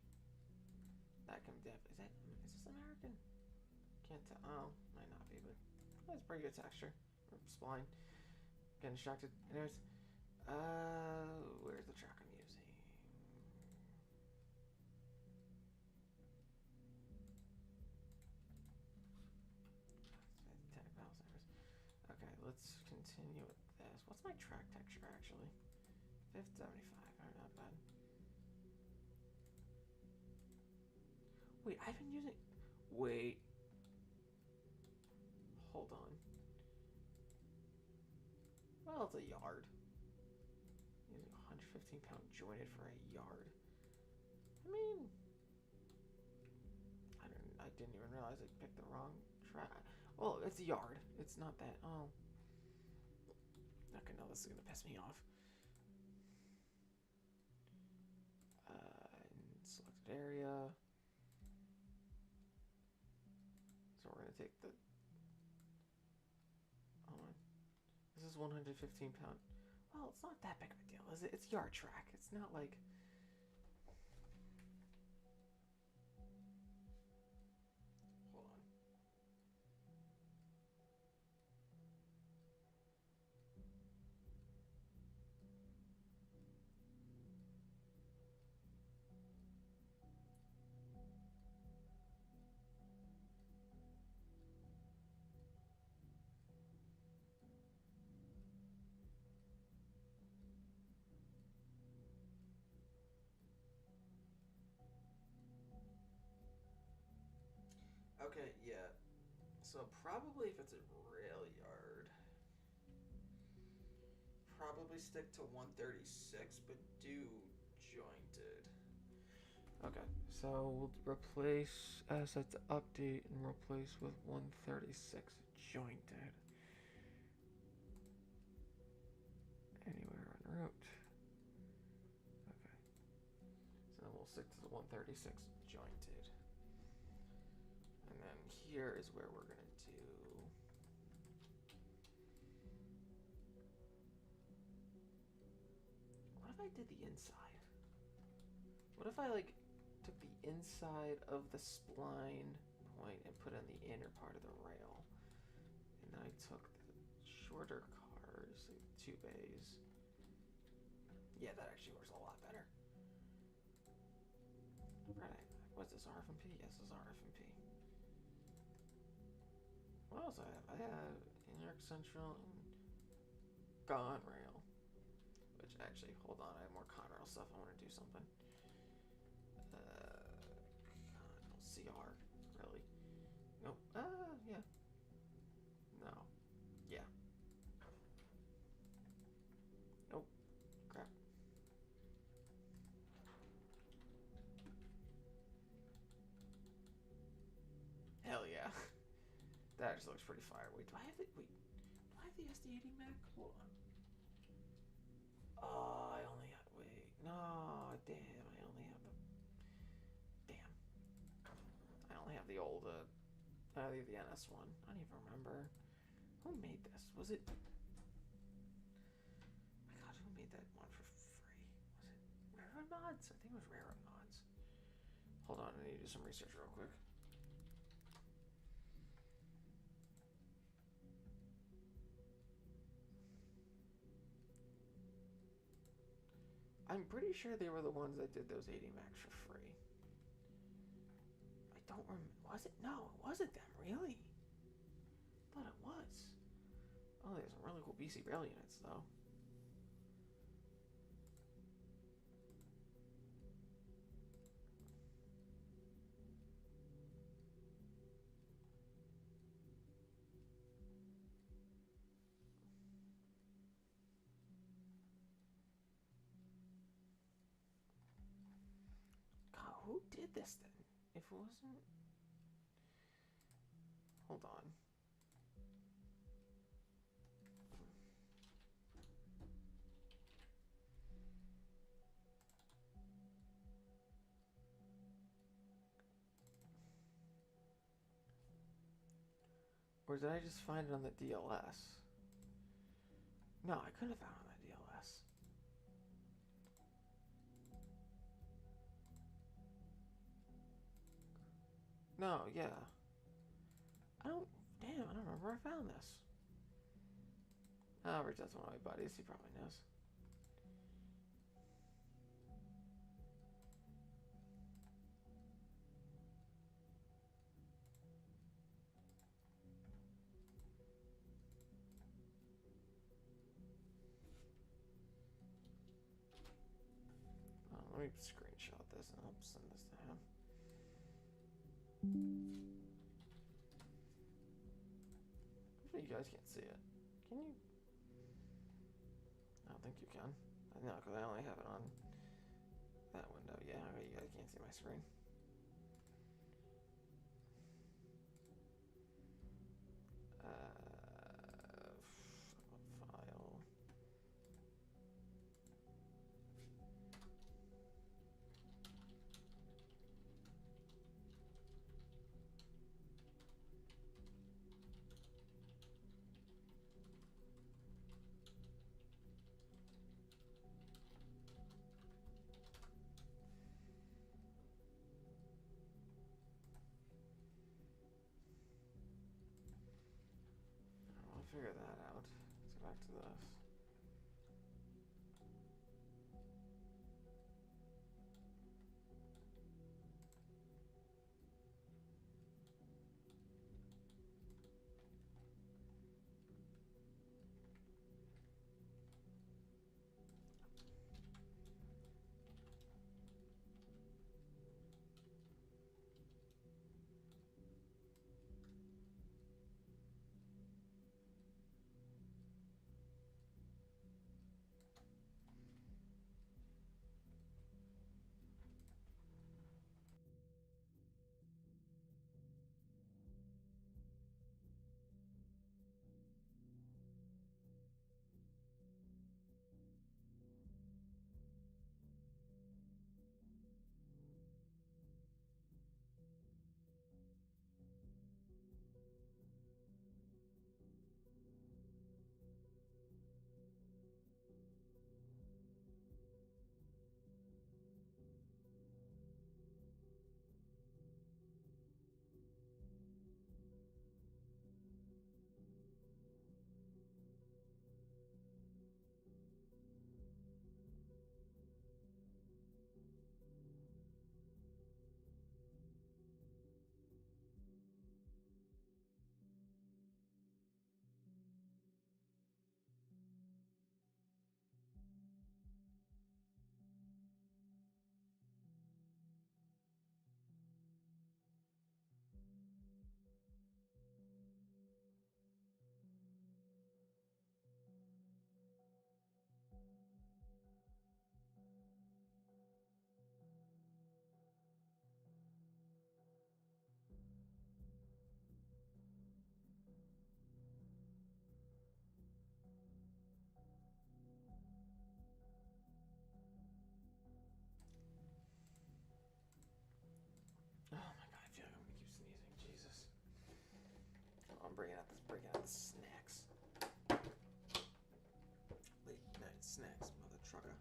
That can definitely. Is this American? Can't tell. Oh, might not be, but that's pretty good texture. Or spline. Getting distracted. Anyways, where's the track I'm using? Okay, let's continue with this. What's my track texture actually? 575. Alright, not bad. Wait, I've been using. Wait. Hold on. Well, it's a yard. Using 115-pound jointed for a yard. I mean, I didn't even realize I picked the wrong track. Well, it's a yard. It's not that. Oh. Okay, no, this is gonna piss me off. Selected area. So we're gonna take the. This is 115-pound. Well, it's not that big of a deal, is it? It's yard track. It's not like. Hold on. Okay, yeah. So probably if it's a rail yard, probably stick to 136, but do jointed. Okay, so we'll replace asset to update and replace with 136 jointed. Anywhere en route. Okay. So then we'll stick to the 136 jointed. And then here is where we're gonna do. What if I did the inside? What if I like took the inside of the spline point and put in the inner part of the rail? And then I took the shorter cars, like 2 bays. Yeah, that actually works a lot better. Right, what's this, RFMP? Yes, this is RFMP. What else I have? I have Inner Central and Conrail. Which actually, hold on, I have more Conrail stuff. I want to do something. CR, really? Nope. Yeah. No. Yeah. Nope. Crap. Hell yeah. That actually looks pretty fire. Wait, do I have the SD80 Mac? Hold on. Oh, I only have, wait. No, damn, I only have the, damn. I only have the old, the NS one. I don't even remember. Who made this? Was it, oh my god, who made that one for free? Was it Railroad Mods? I think it was Railroad Mods. Hold on, I need to do some research real quick. I'm pretty sure they were the ones that did those 80 max for free. I don't remember. Was it? No, it wasn't them, really. I thought it was. Oh, there's some really cool BC Rail units, though. God, who did this then? If it wasn't... Hold on. Or did I just find it on the DLS? No, I couldn't have found it on the DLS. No, yeah. I don't remember where I found this. I'll reach out to one of my buddies, he probably knows. Let me screenshot this and I'll send this to him. Hopefully you guys can't see it. Can you? I don't think you can. No, because I only have it on that window. Yeah, okay, you guys can't see my screen. File. I'll figure that out. Let's go back to this. Oh my god, I feel like I'm gonna keep sneezing. Jesus. Oh, I'm breaking out the snacks. Late night snacks, mother trucker.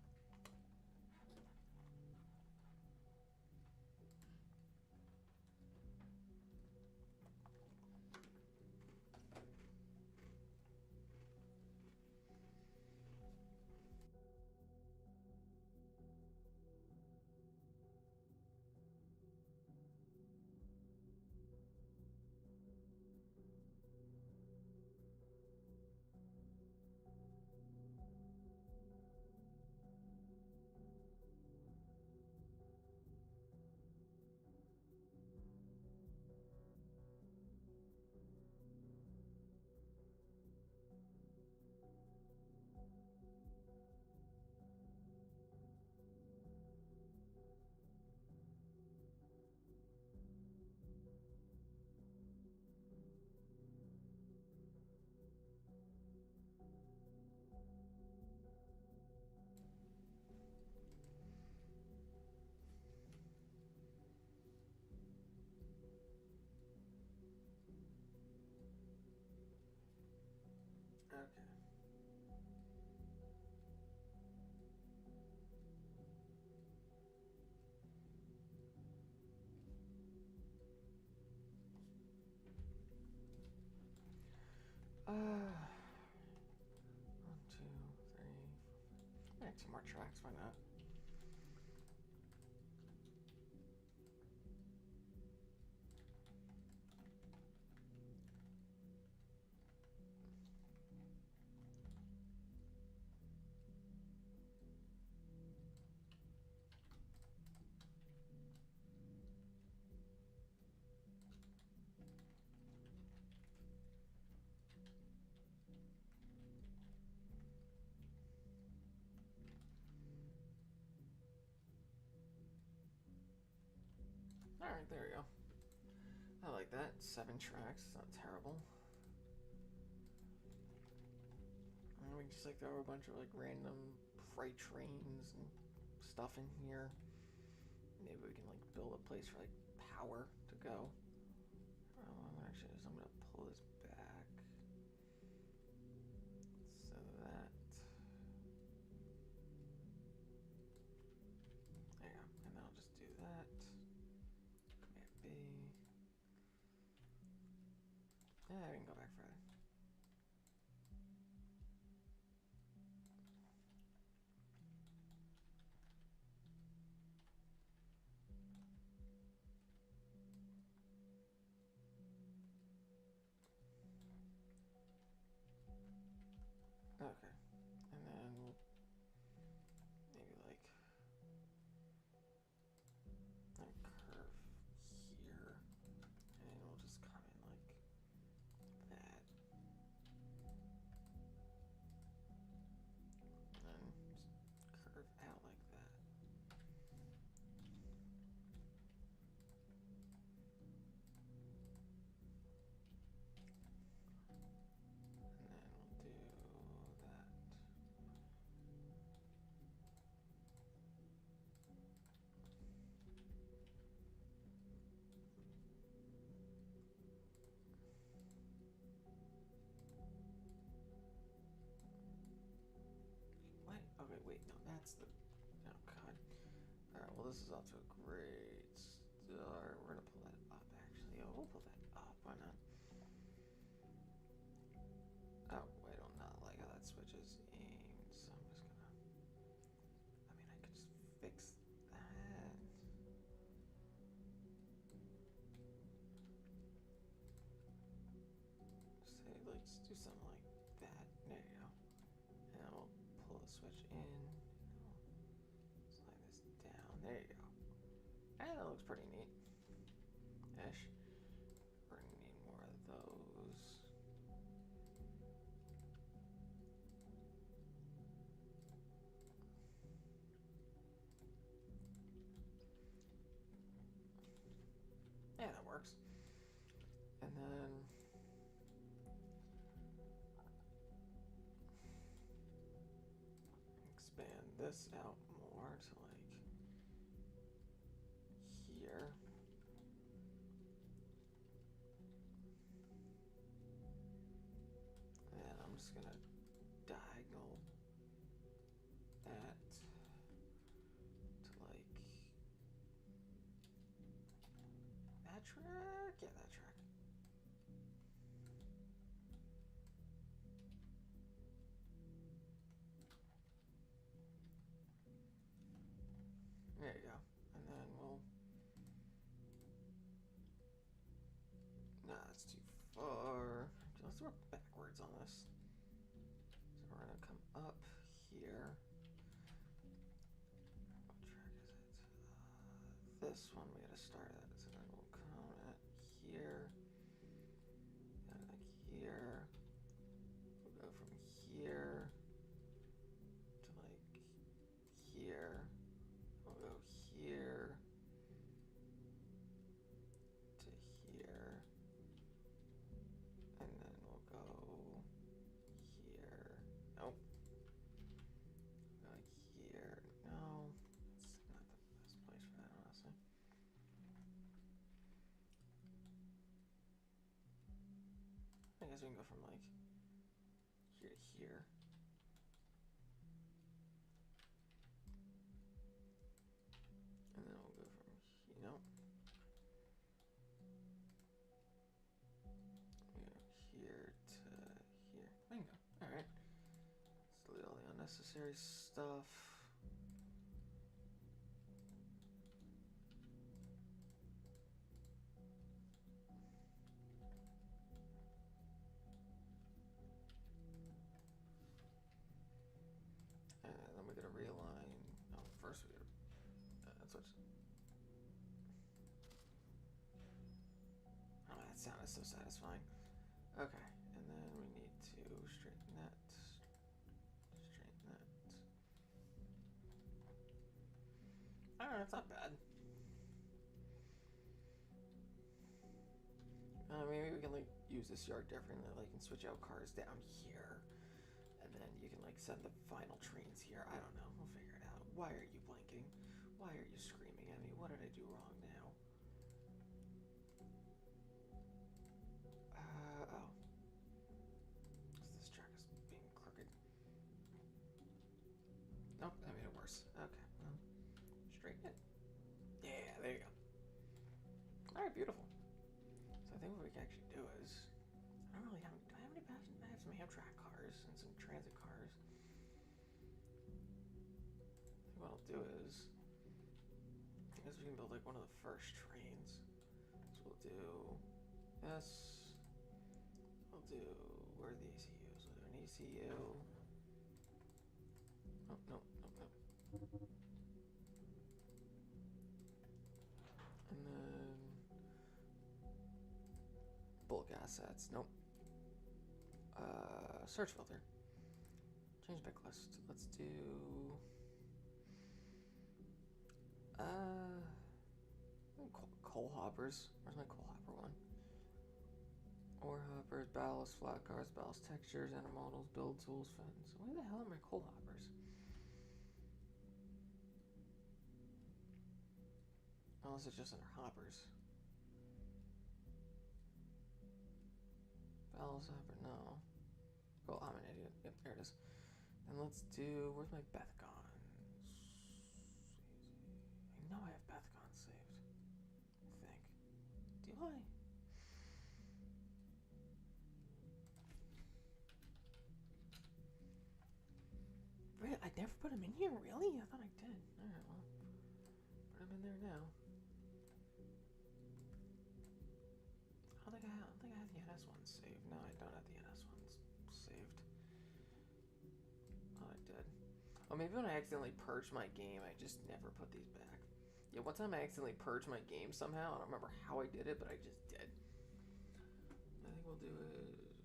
Okay. One, two, three. Yeah, 2 more tracks. Why not? All right, there we go. I like that. 7 tracks. It's not terrible. And we just like throw a bunch of like random freight trains and stuff in here. Maybe we can like build a place for like power to go. Actually, I'm gonna pull this back so that there you go, and then I'll just do that. Command B. Yeah, we can go back further. Okay, and then we'll maybe like curve here, and we'll just come in like that, and then just curve out like that. And then we'll do that. What? Okay, wait, no, that's the, oh god. Alright, well this is off to a great start. We're gonna pull that up actually. Oh, we'll pull that up, why not? Oh, I do not like how that switches aimed, so I'm just gonna, I mean, I could just fix that. Say, like, just do something like that. There you go. And we'll pull the switch in. Slide this down. There you go. And that looks pretty neat. Ish. We're gonna need more of those. Yeah, that works. And then expand this out more to like here. And I'm just gonna diagonal that to like that track? Yeah, that track. There you go. And then we'll, nah, that's too far. Let's work backwards on this. So we're gonna come up here. What track is it? This one, we gotta start at. So then we'll come at here. And like here. We'll go from here to like here. We'll go here to here. And then we'll go here. Nope. Like here. No. It's not the best place for that, honestly. I guess we can go from like here to unnecessary stuff. And then we're gonna realign. Oh, first we gotta switch. Oh, that sound is so satisfying. Okay, and then we need to straighten that. Straighten that. Alright, that's not bad. Maybe we can like use this yard differently. Like, you can switch out cars down here, and then you can like send the final trains here. I don't know. We'll figure it out. Why are you blinking? Why are you screaming at me? What did I do wrong now? Oh. This track is being crooked. Nope, that made it worse. Okay, well, straighten it. Yeah, there you go. Alright, beautiful. So I think what we can actually do is, I don't really have, do I have any passion? I have some Amtrak cars and some transit cars. I think what I'll do is, I guess we can build like one of the first trains. So we'll do this. We'll do, where are the ECUs? We'll do an ECU. Oh, no. And then bulk assets. Nope. Search filter. Change backlist. Let's do coal hoppers. Where's my coal hopper one? Ore hoppers, ballast, flat cars, ballast textures, intermodals, build tools, fins. Where the hell are my coal hoppers? Unless it's just under hoppers. Ballast hopper, no. Oh, I'm an idiot. Yep, there it is. And let's do, where's my Bethgons? I know I have Bethgons saved. I think. Do I? Really? I never put them in here? Really? I thought I did. Alright, well. Put them in there now. I don't think I have the NS ones saved. No, I don't have the NS ones saved. Oh, I did. Oh, maybe when I accidentally purged my game, I just never put these back. Yeah, one time I accidentally purged my game somehow. I don't remember how I did it, but I just did. I think we'll do is...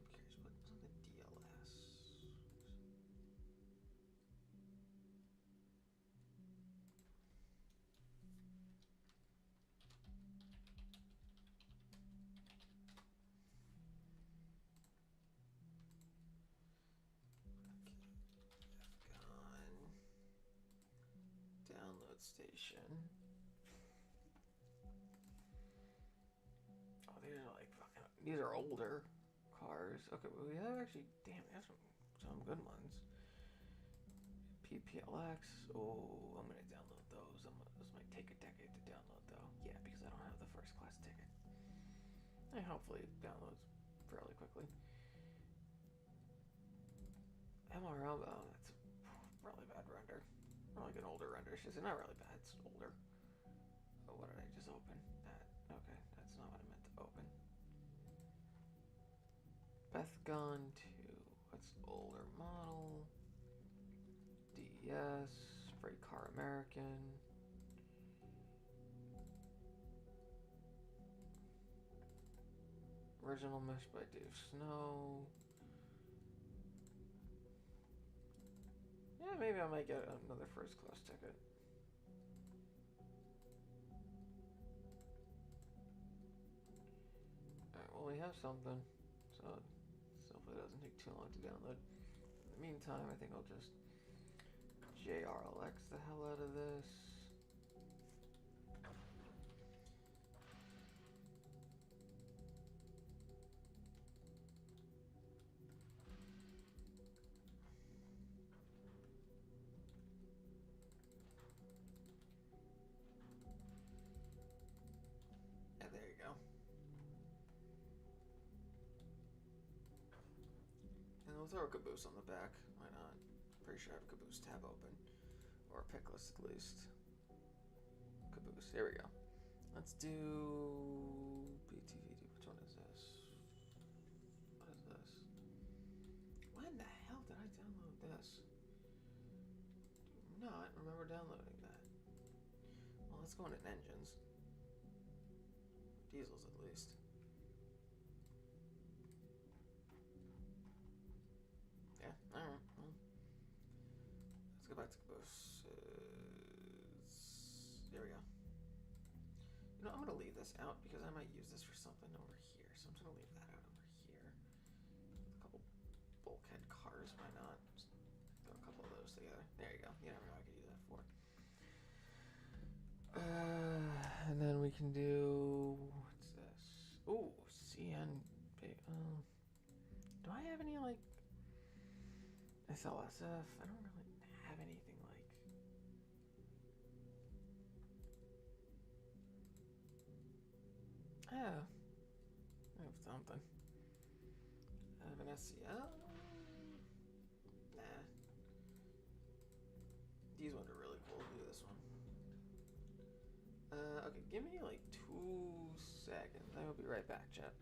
Actually, I'm curious, what's on the DLS? Download station. Oh, these are like fucking. These are older cars. Okay, well, we have actually. Damn, we have some good ones. PPLX. Oh, I'm gonna download those. This might take a decade to download though. Yeah, because I don't have the first class ticket. And hopefully it downloads fairly quickly. MRL. Oh, that's a really bad render. Or like an older render. She's not really bad. It's older. Oh, what did I just open? That. Okay, that's not what I meant to open. Bethgon 2. That's older model. DES. Freight Car American. Original mesh by Dave Snow. Yeah, maybe I might get another first class ticket. Alright, well, we have something. So hopefully it doesn't take too long to download. In the meantime, I think I'll just JRLX the hell out of this. Throw a caboose on the back. Why not? Pretty sure I have Caboose tab open. Or a pick list at least. Caboose. There we go. Let's do BTVD. Which one is this? What is this? When the hell did I download this? Do not remember downloading that. Well, let's go into engines. Diesels at least. Yeah, alright. Well, let's go back to Caboose. There we go. You know, I'm going to leave this out because I might use this for something over here. So I'm just going to leave that out over here. A couple bulkhead cars, why not? Just throw a couple of those together. There you go. You never know what I could use that for. And then we can do... What's this? Ooh, CNP. Do I have any, like... SLSF? I don't really have anything like... Oh, I have something. I have an SCL? Nah. These ones are really cool. Do this one. Okay, give me like 2 seconds. I will be right back, chat.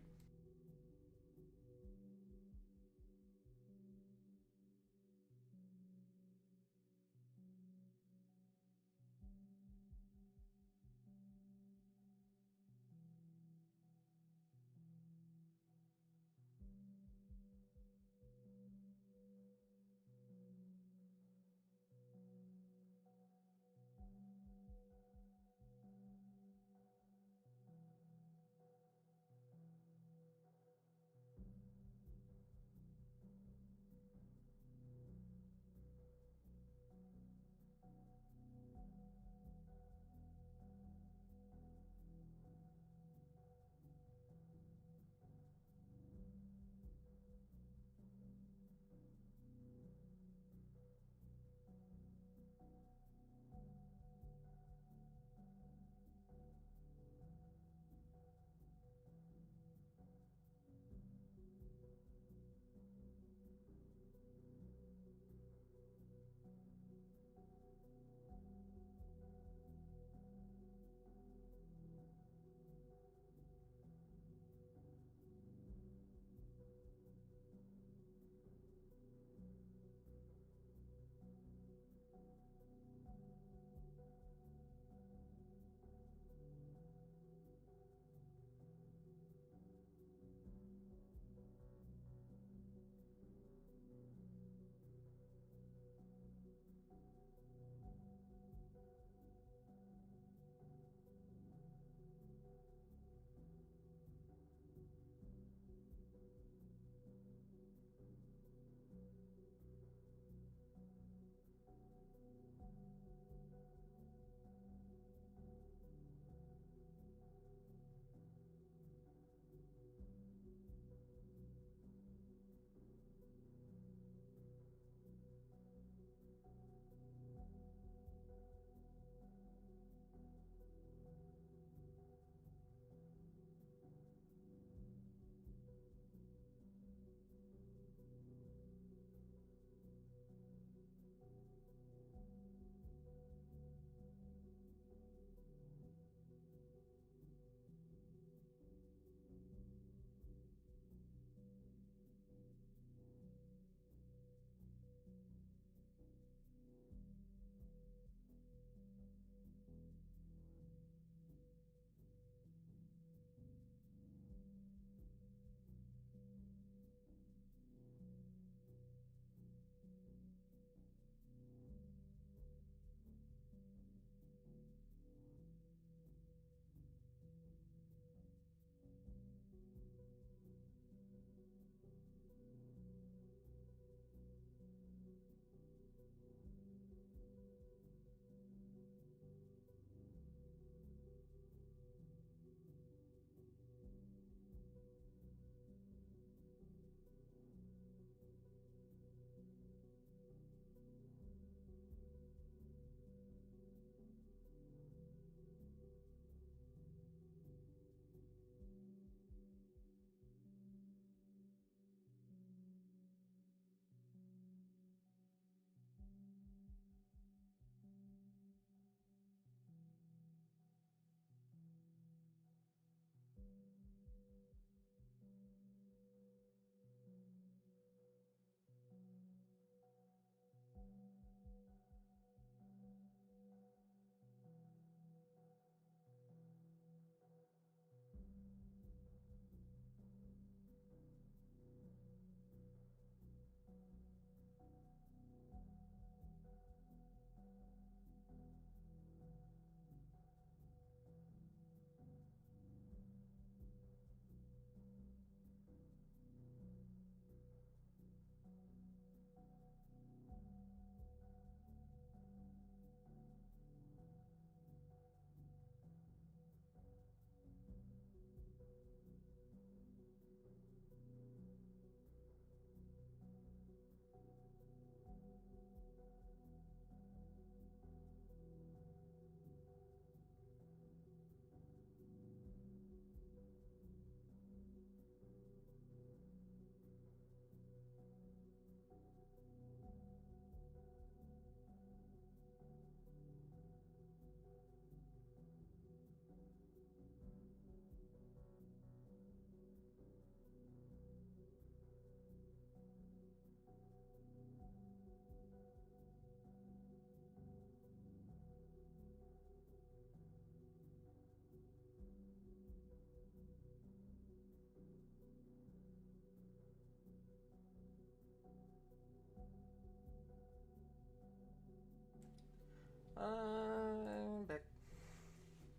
Back.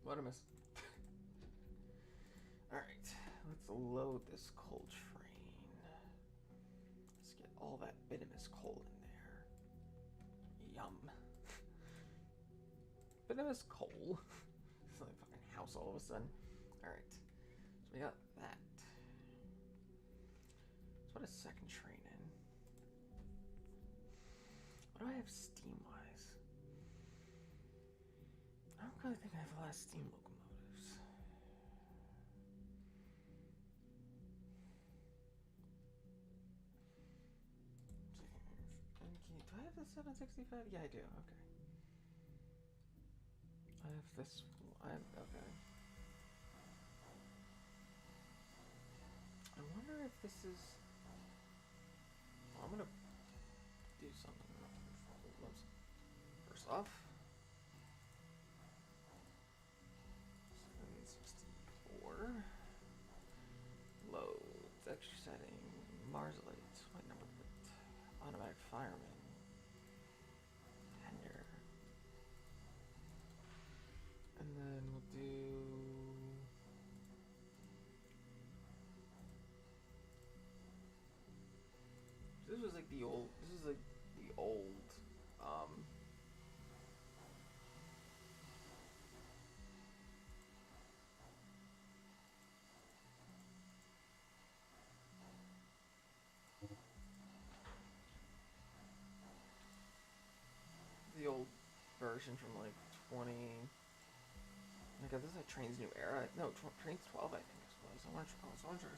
What a miss. Alright, let's load this coal train. Let's get all that venomous coal in there. Yum. Venomous coal? It's like a fucking house all of a sudden. Alright, so we got that. Let's put a second train in. What do I have steam-wise? I don't really think I have a lot of steam locomotives. Do I have the 765? Yeah, I do. Okay. I have this. Okay. I wonder if this is. Well, I'm gonna do something. First off, 764 loads. Extra setting. Marslate. White number plate. Automatic fireman. Tenure. And then we'll do. This was like the old. This is like the old. The old version from like 20. Oh my god, this is like Trainz New Era. No, Trainz 12, I think this was. I want to try something.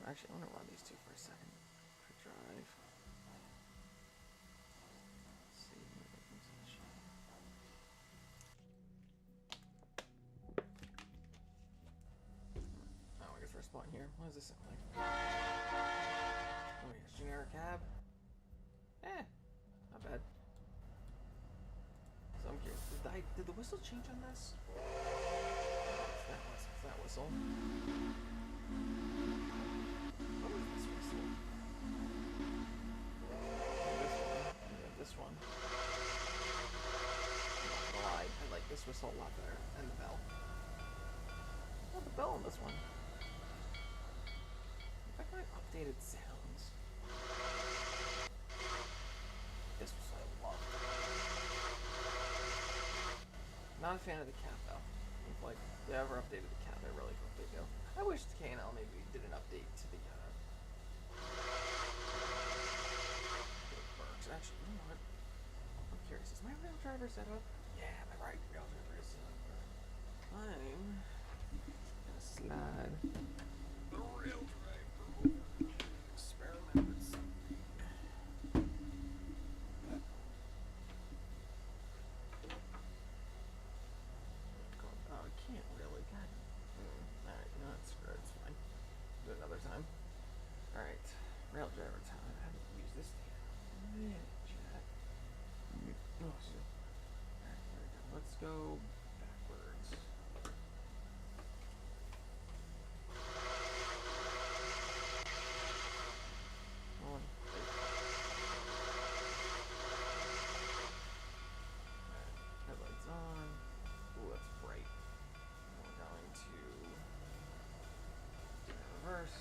Actually, I want to run these two for a second. Quick drive. Let's see. Oh, I guess we're spawning here. What does this sound like? Oh, yes, generic cab. Not bad. So I'm curious. Did the whistle change on this? What's that whistle? What is this whistle? This one. I'm not gonna lie, I like this whistle a lot better. And the bell. Oh, the bell on this one. I kind of updated sounds. This whistle I love. Not a fan of the cat though. If like they ever updated the cat, I really hope they do. I wish the K&L maybe did an update to the perks. Actually, you know what? I'm curious. Is my rail driver set up? Yeah, my right rail driver is set up. I'm gonna slide the rail driver. Experiment with something. Oh, I can't really. God. Alright, no, that's screw it. It's fine. Do it another time. Alright, rail driver time. I haven't used this thing in a minute, chat. Oh, shit. Alright, there we go. Let's go backwards. On. Headlights on. Ooh, that's bright. And we're going to reverse.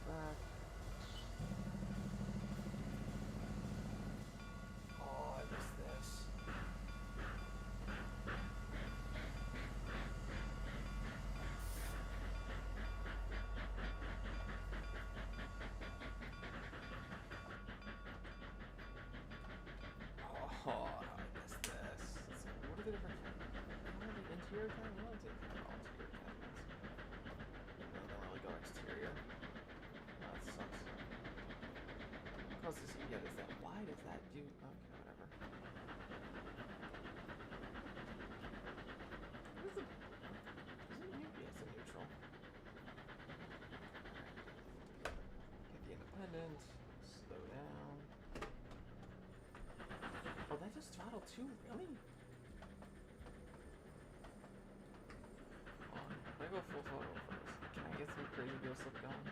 Back. Oh, I missed this. Oh, I missed this. So what are the different cabinets? What are the interior cabinets? What are the exterior cabinets? No, they don't really go exterior. No, that sucks. The closest you get is that. Why does that do? Okay, whatever. What is it? Is it new? Yes, it's neutral. Get the independent. Slow down. Oh, that just throttle too? Really? Hold on. I go full throttle first. Can I get some crazy deal slip going?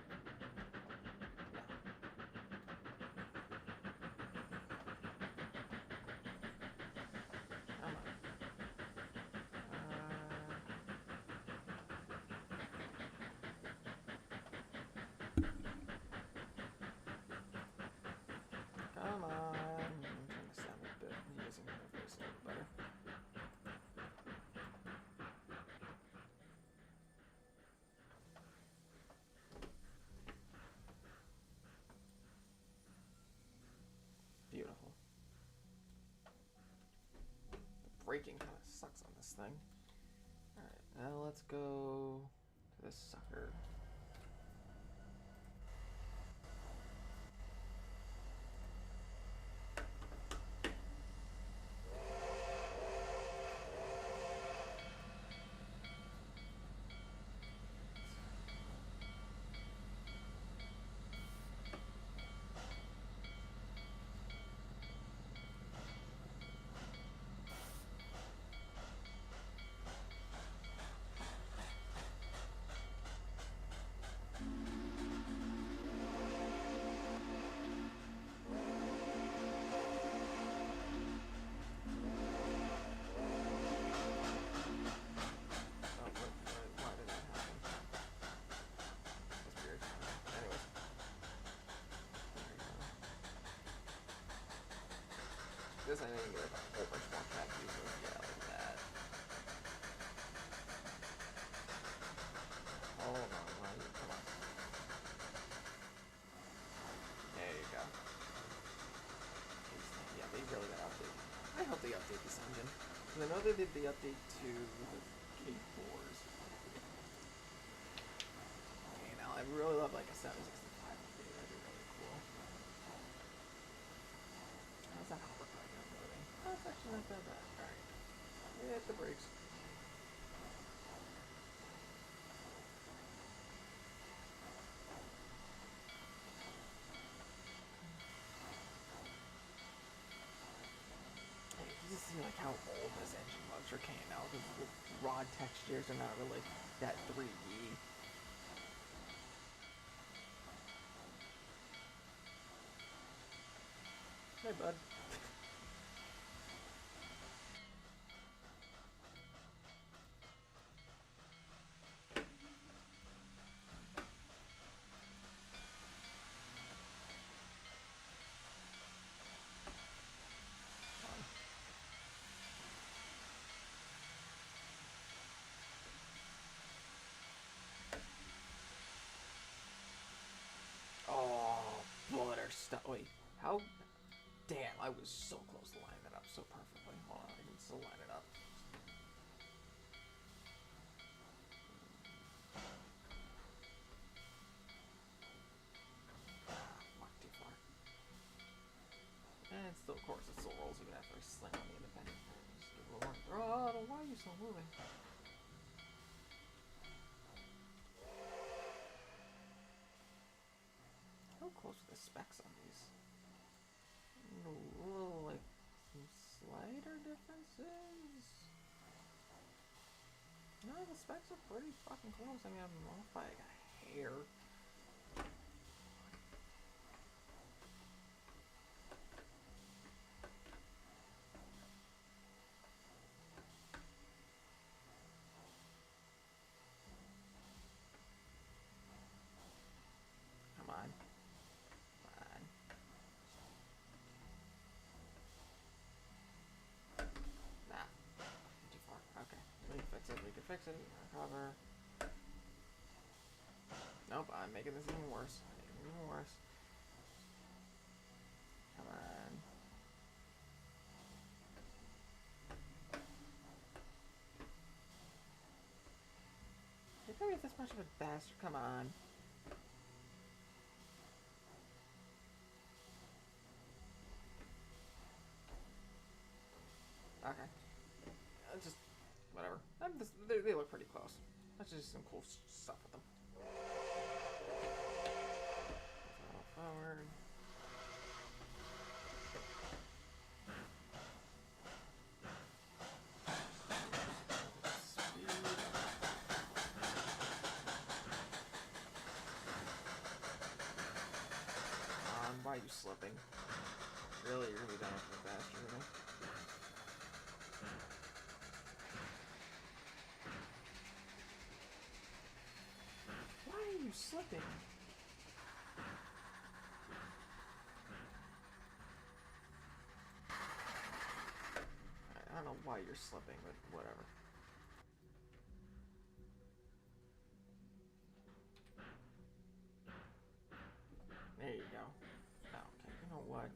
braking kind of sucks on this thing. Alright, now let's go to this sucker. This I need to get like a whole bunch more cat users. Yeah, like that. Hold on, come on. There you go. Yeah, they really got updated. I hope they update this engine. Because I know they did the update to the K4s. Okay, now I really love like a 765 update. That'd be really cool. How's that hopper car moving? Oh, it's actually not that bad. Alright. Hit the brakes. You see like how old this engine was for K&L, because the rod textures are not really that 3D. Hey, bud. Wait, how? Damn, I was so close to lining that up so perfectly. Hold on, I can still line it up. Fuck, too far. And still, of course, it still rolls even after I slam on the independent. Oh, why are you still moving? How close are the specs on these? A little, like, some slighter differences? No, the specs are pretty fucking close. I mean, I'm off by like a hair. Come on. Nah. Too far. Okay. We can fix it. We can fix it. Recover. Nope, I'm making this even worse. Come on. You're probably this much of a bastard. Come on. Okay. Just whatever. They look pretty close. Let's just do some cool stuff with them. Forward. Why are you slipping? Really, you're gonna be done with the bastard, really? Why are you slipping? I don't know why you're slipping, but whatever. There you go. Okay, you know what?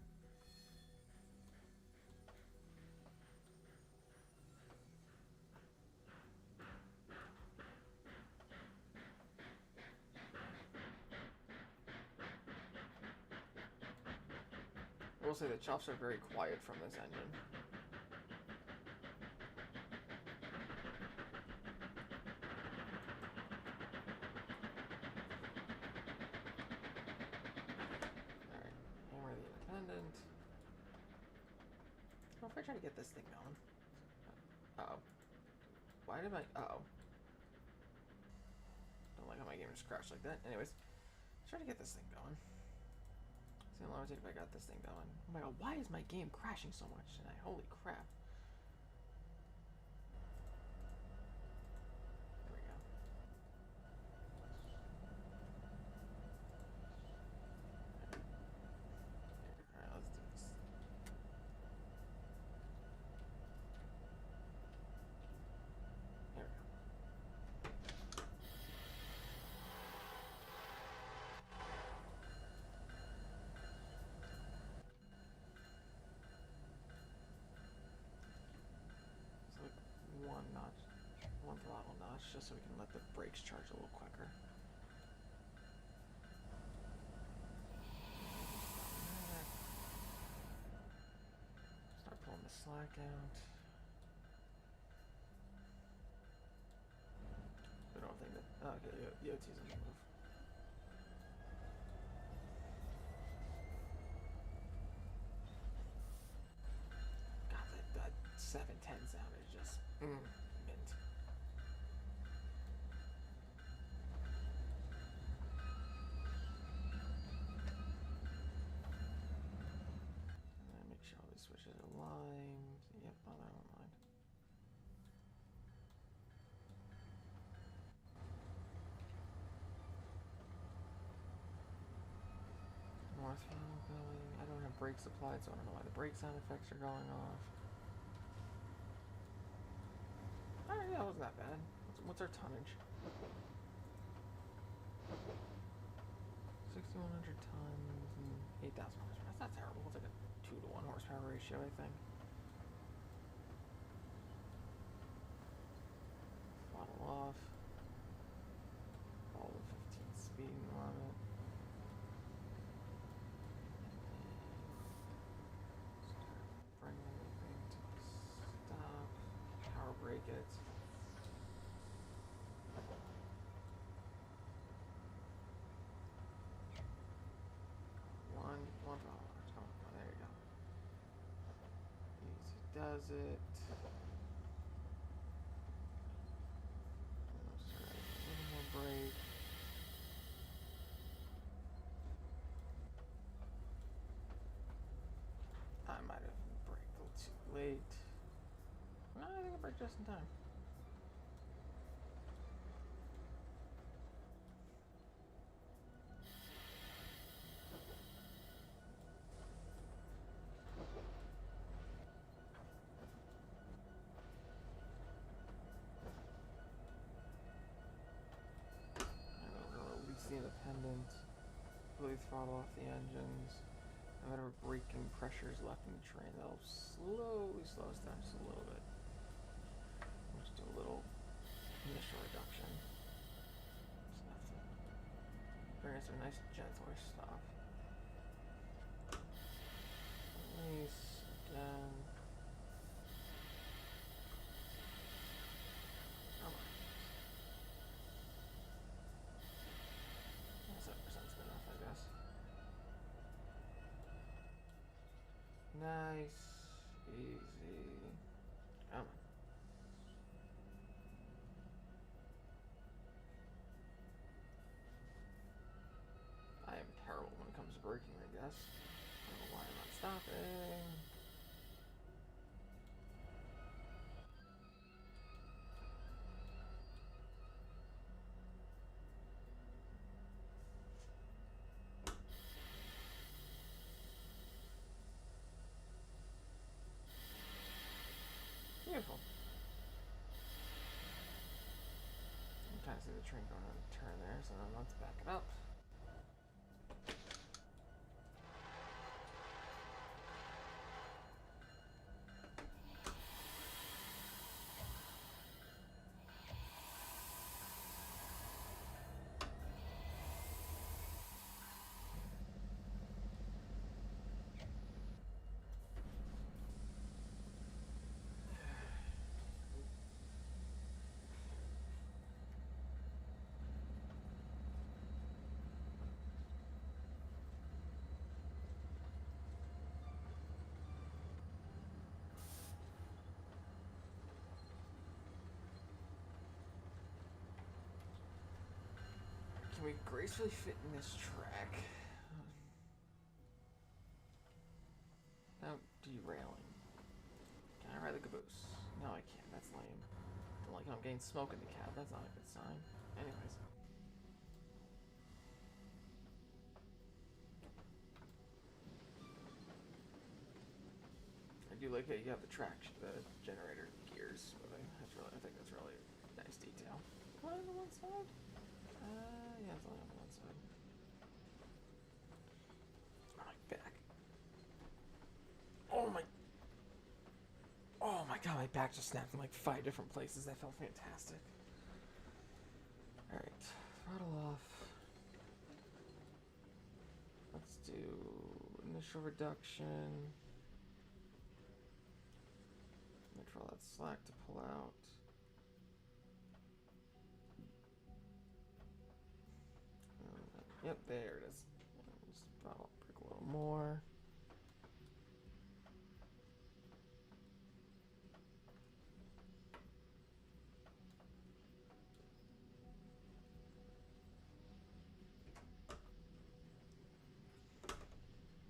will say the chops are very quiet from this engine. Alright, hammer the independent. Well, if I try to get this thing going. Uh-oh. Why did my... Uh-oh. Don't like how my game just crashed like that. Anyways, let's try to get this thing going. See how long it takes if I got this thing going. Oh my god, why is my game crashing so much tonight? Holy crap. There we go. Alright, let's do this. There we go. One throttle notch, just so we can let the brakes charge a little quicker. Start pulling the slack out. We don't think that. Oh, okay, the OT's on the move. God, that 710 sound is just mint. Switches aligned. Yep, oh, they're aligned. More throttle going. I don't have brakes applied, so I don't know why the brake sound effects are going off. Alright, yeah, that wasn't that bad. What's our tonnage? 6,100 tons and 8,000 horsepower. That's not terrible. It's like a 2-to-1 horsepower ratio, I think. Throttle off. Follow the 15 speed limit. Start bringing everything to a stop. Power brake it. One throttle. Oh, there you go. Easy does it. A little more brake. I might have braked a little too late. No, I think I braked just in time. The independent, completely throttle off the engines, and whatever braking pressure is left in the train, that'll slowly slow us down just a little bit. We'll just do a little initial reduction. Just enough to bring us a nice gentler stop. Release again. Come on. 7%'s good enough, I guess. Nice, easy. Come on. I am terrible when it comes to braking, I guess. I don't know why I'm not stopping. Beautiful. You can kind of see the train going on a turn there, so now let's back it up. we gracefully fit in this track? No derailing. Can I ride the caboose? No, I can't. That's lame. Don't like how I'm getting smoke in the cab. That's not a good sign. Anyways. I do like that you have the traction, the generator gears. But I think that's really a nice detail. Am I on the one side? Yeah, it's only on the one side. My back. Oh my god, my back just snapped in like 5 different places. That felt fantastic. Alright, throttle off. Let's do initial reduction. Control that slack to pull out. Yep, there it is. Just throttle brake a little more.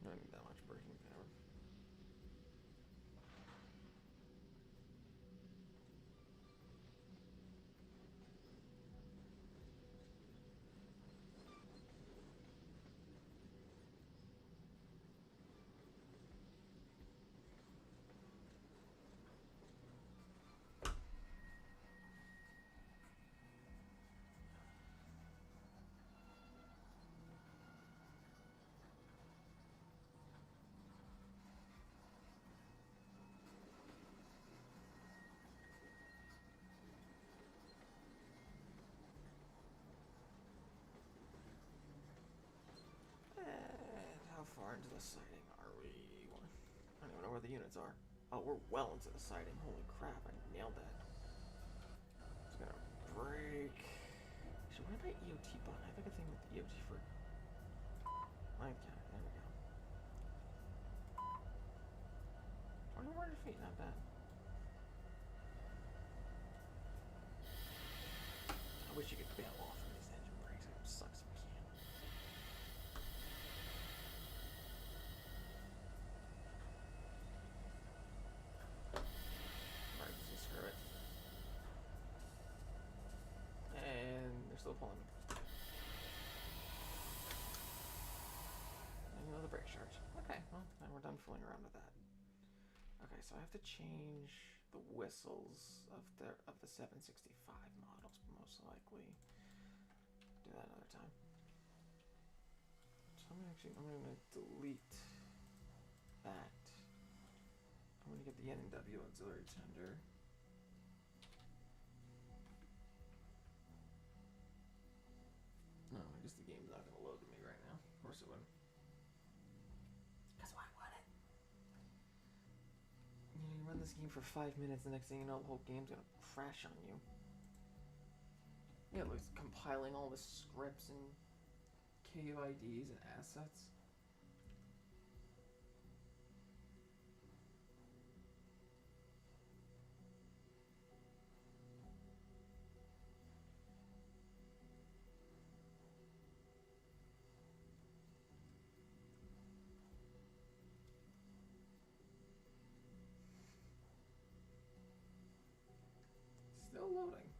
Don't need that much braking power. How far into the siding are we? I don't even know where the units are. Oh, we're well into the siding. Holy crap, I nailed that. It's gonna break. Actually, what about EOT button? I think a thing with the EOT for line count. There we go. 2,100 feet, not bad. I wish you could bail off from these engine brakes. It sucks if you can't. Alright, just screw it. And they're still pulling. And another brake charge. Okay, well, now we're done fooling around with that. Okay, so I have to change the whistles of the 765 models, most likely. Do that another time. So I'm gonna delete that. I'm gonna get the N&W auxiliary tender. No, I guess the game's not gonna load to me right now. Of course it wouldn't. Because why would it? You run this game for 5 minutes, the next thing you know, the whole game's gonna crash on you. Yeah, like compiling all the scripts and KUIDs and assets. Still loading.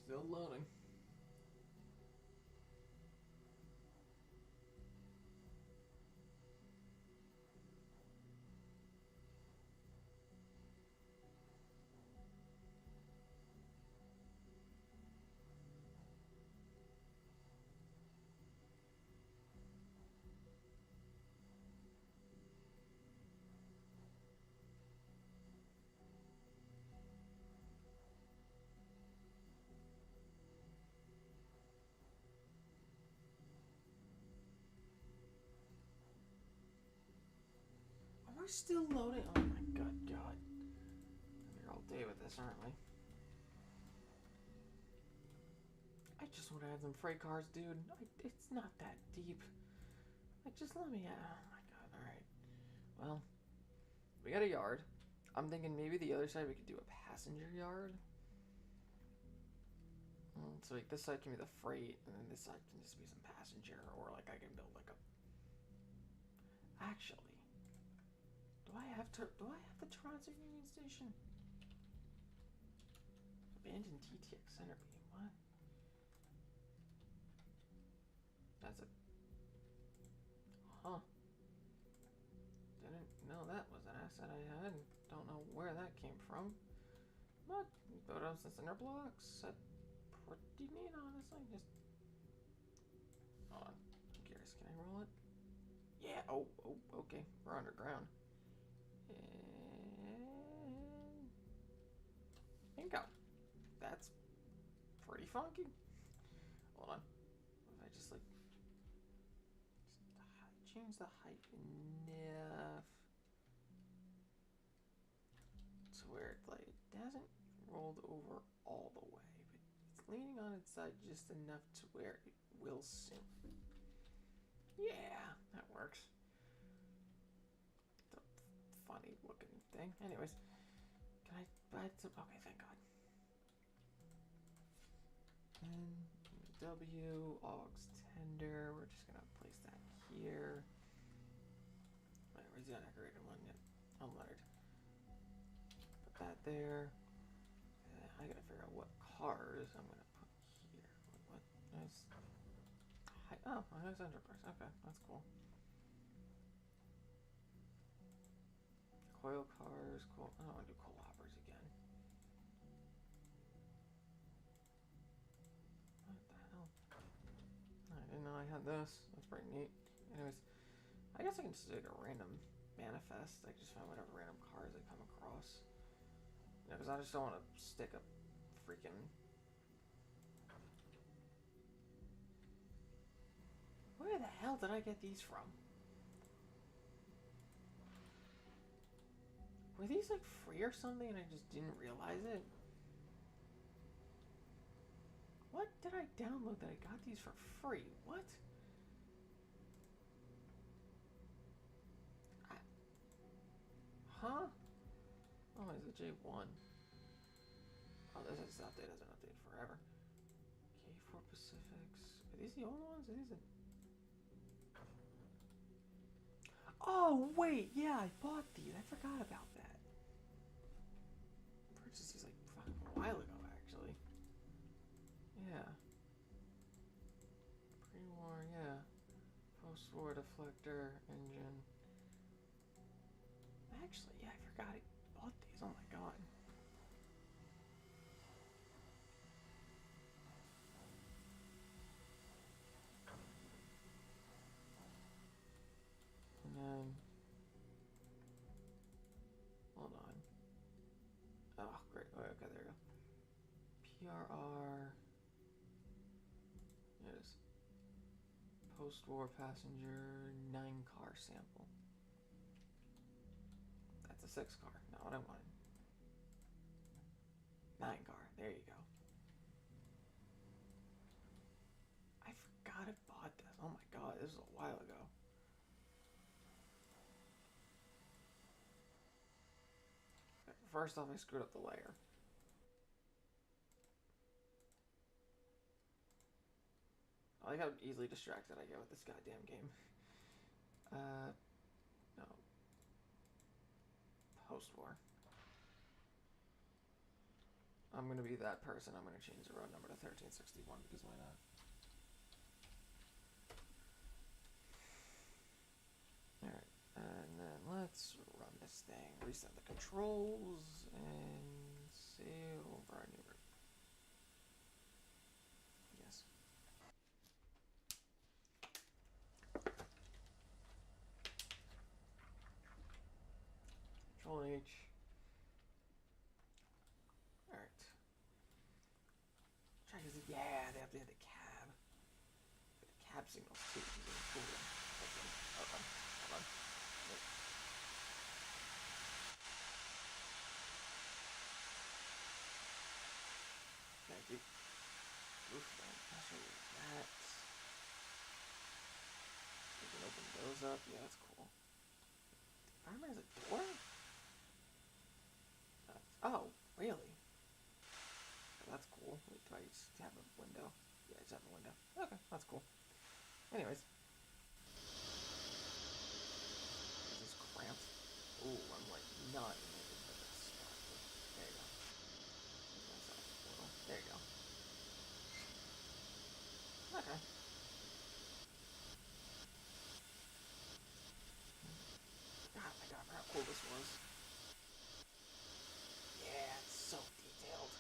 Still loading. We're still loading. Oh my god. We're all day with this, aren't we? I just just want to add some freight cars, dude. It's not that deep. Like, just let me out. Oh my god, alright. Well, we got a yard. I'm thinking maybe the other side we could do a passenger yard. So like this side can be the freight, and then this side can just be some passenger, or like I can build like a... Actually, do I have the transit union station? Abandoned TTX center beam. What? That's a... Huh. Didn't know that was an asset I had. Don't know where that came from. But build up some center blocks. That's pretty neat, honestly. Just... Hold on. I'm curious. Can I roll it? Yeah. Oh, okay. We're underground. And... bingo. That's pretty funky. Hold on. If I just like... change the height enough to where it like hasn't rolled over all the way, but it's leaning on its side just enough to where it will soon. Yeah, that works. It's a funny looking thing. Anyways, can I buy some? Okay, thank God. And W Augs tender. We're just gonna place that here. Wait, where's the undecorated one? Yep, unlettered. Put that there. I gotta figure out what cars I'm gonna put here. What? Nice. Oh, nice center cars. Okay, that's cool. Coil cars, cool. I don't want to do coal hoppers again. What the hell? I didn't know I had this. That's pretty neat. Anyways, I guess I can just do like a random manifest. I just find whatever random cars I come across. Yeah, because I just don't want to stick a freaking... Where the hell did I get these from? Were these like free or something and I just didn't realize it? What did I download that I got these for free? What? Huh? Oh, it's a J1. Oh, this is update. Doesn't update forever. K4 Pacifics. Are these the old ones? Are these the... Oh, wait. Yeah, I bought these. I forgot about that. Purchased these like fucking a while ago, actually. Yeah. Pre-war, yeah. Post-war deflector engine. Actually, yeah, I forgot I bought these. Oh my god. And then... hold on. Oh, great. Oh, okay, there we go. PRR. Yes. Post-war passenger 9-car sample. That's a 6-car. Not what I wanted. 9-car. There you go. I forgot I bought this. Oh my god, this was a while ago. First off, I screwed up the layer. I like how easily distracted I get with this goddamn game. No. Post-war. I'm gonna be that person. I'm gonna change the road number to 1361 because why not? Alright, and then let's run this thing, reset the controls, and save over our new route. Yes. Control H. Alright. Try to see, yeah, they updated the cab. The cab signals too, which is really cool. Okay, hold on. Wait. Thank you. Roof line, partial goes up. Yeah, that's cool. Fireman has a door? Oh, really? That's cool. Wait, do I just have a window? Yeah, I just have a window. Okay, that's cool. Anyways. Is this cramped? Ooh, I'm like not in the best spot. There you go. There you go. Okay. God, I forgot how cool this was. Yeah, it's so detailed.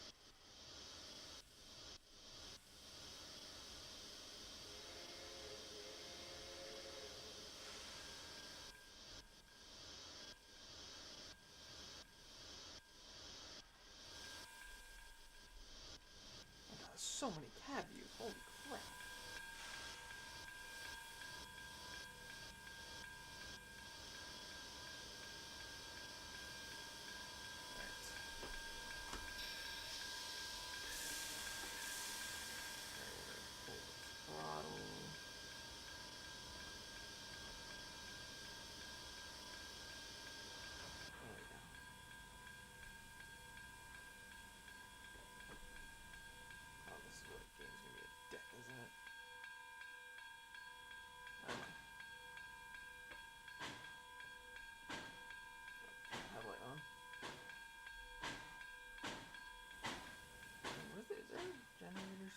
Oh my God, there's so many cab views. Holy crap.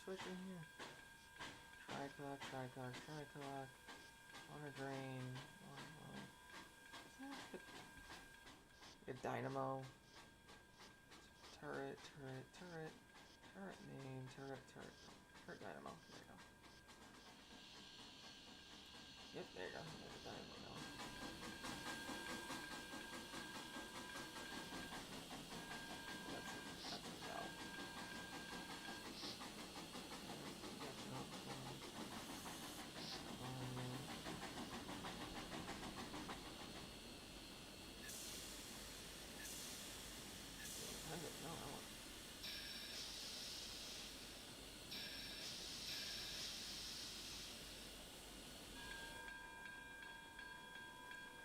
Switch in here. Tri-clock. Water drain. A dynamo. Turret name. Turret dynamo. There you go. Yep, there you go. There's a dynamo now. That's a no.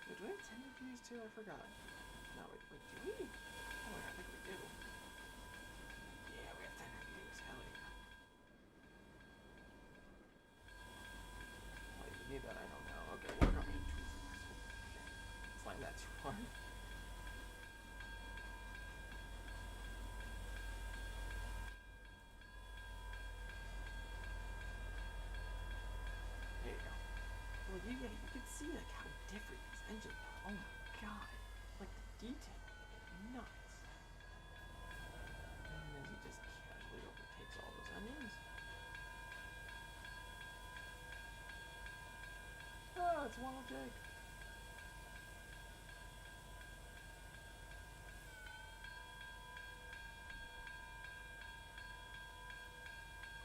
Do we have 10 reviews too? I forgot. No, wait, do we? Oh, I think we do. Yeah, we have 10 reviews. Hell yeah. Why you need that? I don't know. Okay, we're going to do Slam that too hard. There you go. Well, you can see like how different this engine is. Oh my god. Like the detail. Nuts. And then he just casually overtakes all those onions. Oh, it's Wild Jake.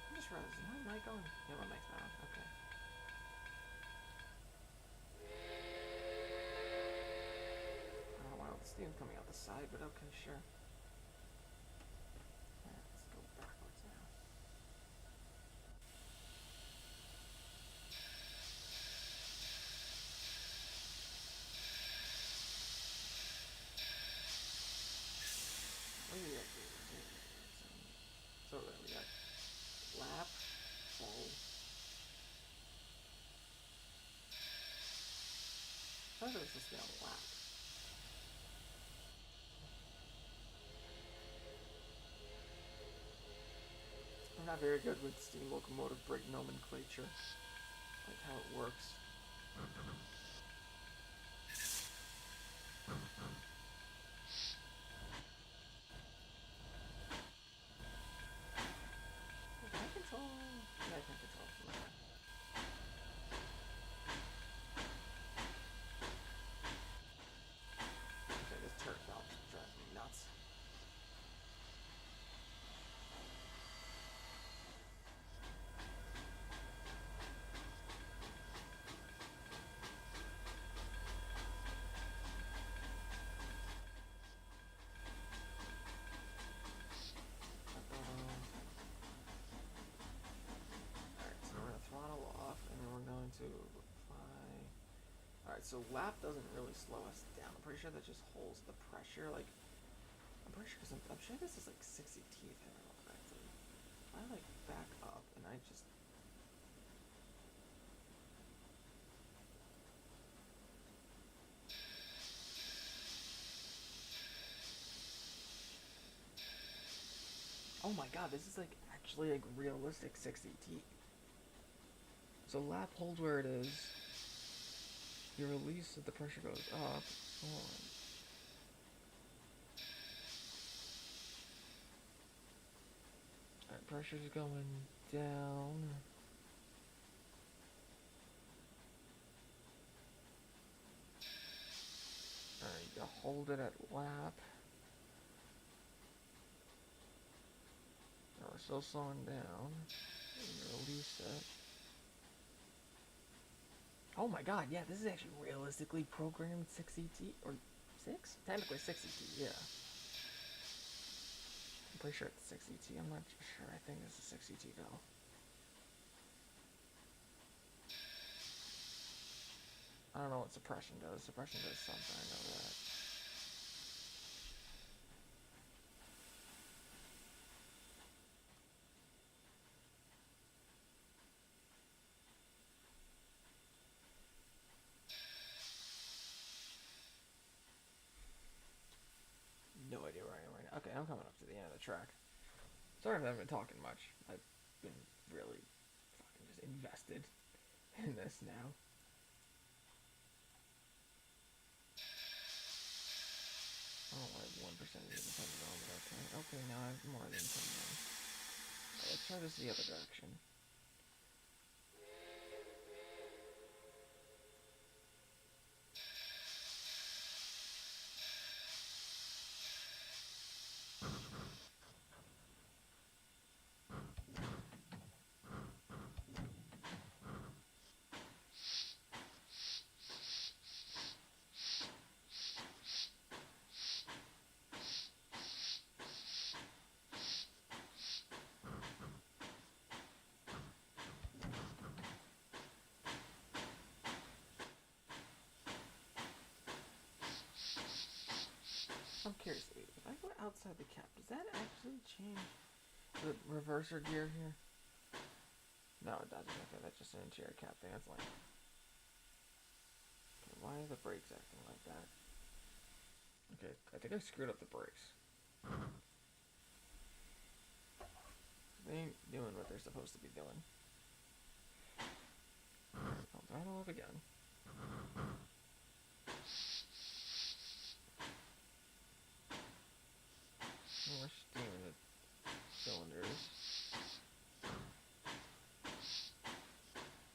I just realized, is my mic on? Yeah, my mic's not on. Okay. I don't know why all the steam's coming out the side, but okay, sure. Alright, let's go backwards now. What do we got here? So we got lap, full. I thought it was supposed to be on lap. I'm not very good with steam locomotive brake nomenclature, like how it works. Can I control? Yeah, I can control. Okay, this turret valve drives me nuts. Alright, so lap doesn't really slow us down. I'm pretty sure that just holds the pressure. Like, I'm pretty sure, because I'm sure this is like 60 teeth, if I remember correctly. If I like back up and I just. Oh my god, this is like actually like realistic 60 teeth. So lap holds where it is. You release it, the pressure goes up. Hold on. Alright, pressure's going down. Alright, you hold it at lap. Now we're still slowing down. You release it. Oh my god, yeah, this is actually realistically programmed 60T, or 6? Technically 60T, yeah. I'm pretty sure it's 60T, I'm not sure, I think this is 60T though. I don't know what suppression does. Suppression does something, I know that. No idea where I am right now. Okay, I'm coming up to the end of the track. Sorry if I haven't been talking much. I've been really fucking just invested in this now. Oh, I have 1% even turn it on, but okay. Okay, now I have more than 10 now. Right, let's try this the other direction. I'm curious, if I go outside the cap, does that actually change the reverser gear here? No, it doesn't. Okay, that's just an interior cap thing. That's lame. Okay, why are the brakes acting like that? Okay, I think I screwed up the brakes. They ain't doing what they're supposed to be doing. I'll throttle up again. More steam in the cylinders.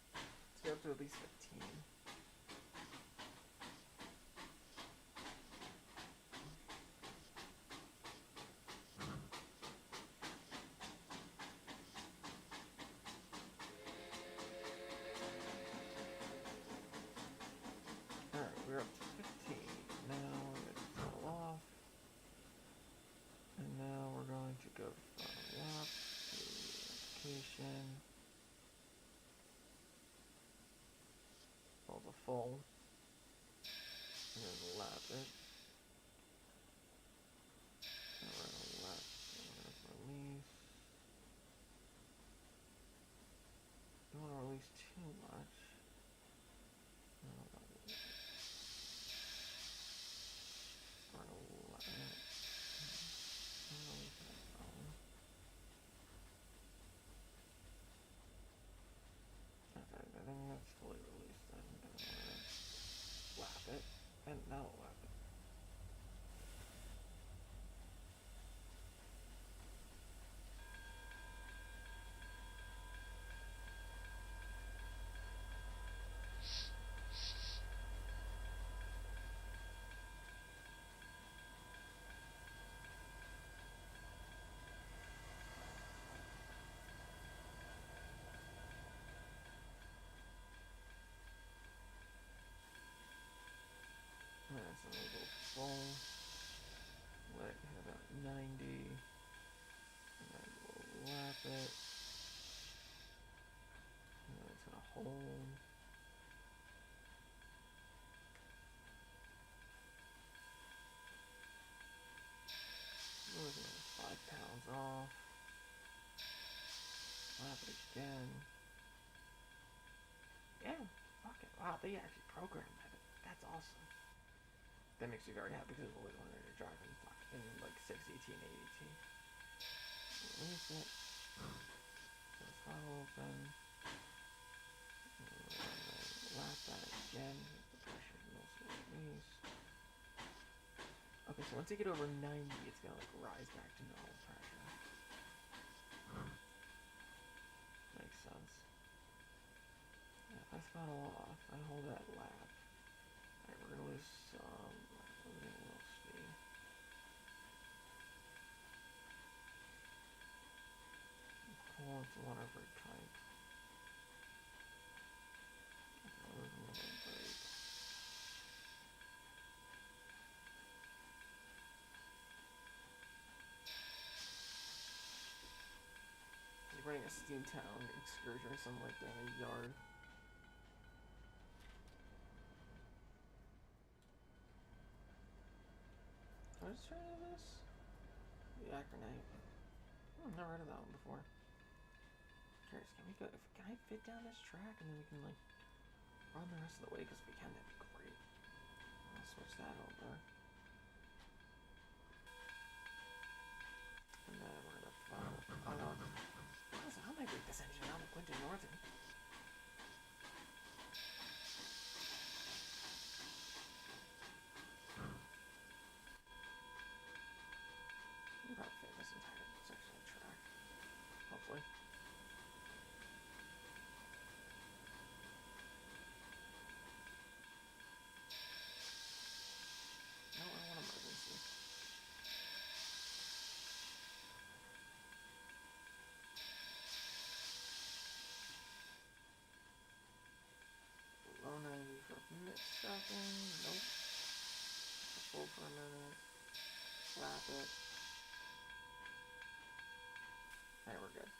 Let's get up to at least 15. Alright, we're up to 15. Now we're going to throttle off. And now we're going to go from lap to application. All the full. And then lap it. And we're going to lap. And we're going to release. Don't want to release too much. We're going to lap it. Okay, I think that's fully released then. I'm going to lap it. And now lap it. Alright, so we'll go full. Let it hit about 90. And then we'll lap it. And then it's gonna hold. off. Lap it again. Yeah, fuck it. Wow, they actually programmed that. That's awesome. That makes me very happy because I've always wanted to drive in like 6ET and 8ET. Release it. So the throttle open. Lap that again. The pressure mostly release. Okay, so once you get over 90, it's gonna like rise back to normal pressure. Makes sense. Yeah, if I throttle off, I hold that lap. Alright, we're gonna lose some. Losing a little speed. Pull into one over type. Lose a little brake. He's running a Steamtown excursion or something like that in a yard. What is train of this? The Acronite. Never heard of that one before. Curious, can I fit down this track and then we can like run the rest of the way? Because if we can, that'd be great. I'll switch that over. And then we're gonna follow. Oh no. Listen, how might break this engine out of Quinton Norton? You can probably fit this entire section of track. Hopefully. No, I don't want emergency. Low 90 for a second. Nope. Full for a minute. Slap it. Alright, we're good.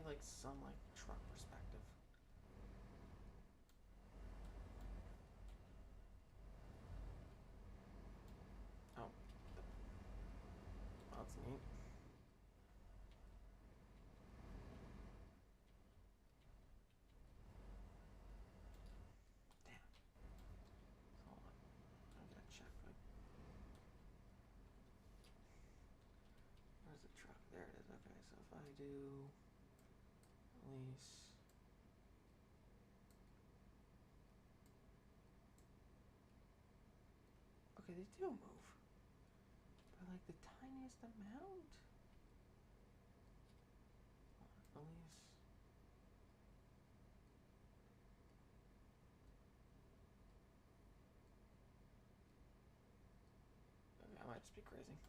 like some like truck perspective. Oh, that's neat. Damn. Hold on. I gotta check. Where's the truck? There it is. Okay, so if I do release. Okay, they do move. But like the tiniest amount? Release. Okay, I might just be crazy.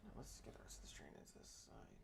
Now let's get the rest of this train into this siding.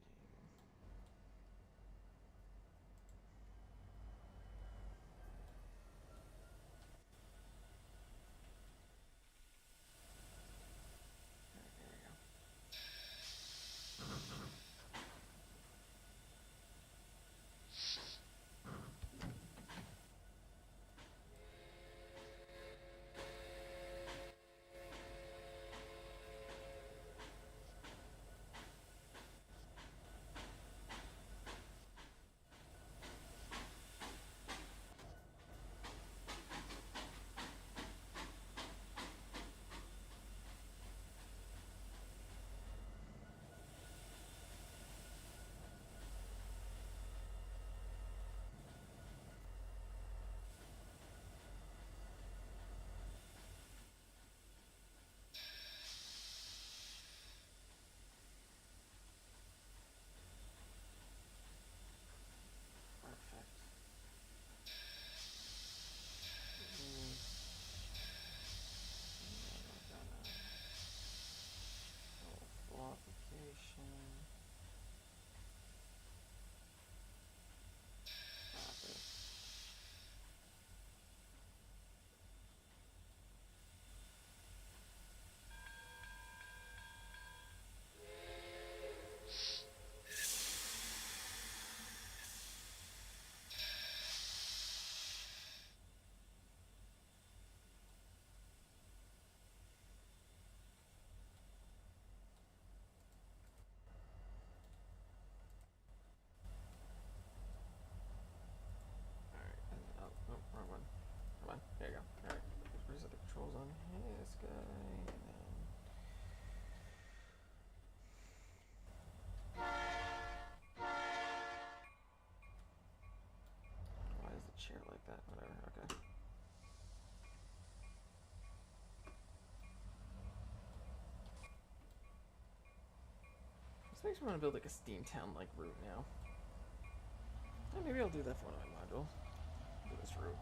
There you go. Alright. Let's reset the controls on this guy, and then... Why is the chair like that? Whatever, okay. This makes me want to build like a Steamtown-like route now. Yeah, maybe I'll do that for one of my modules. Do this route.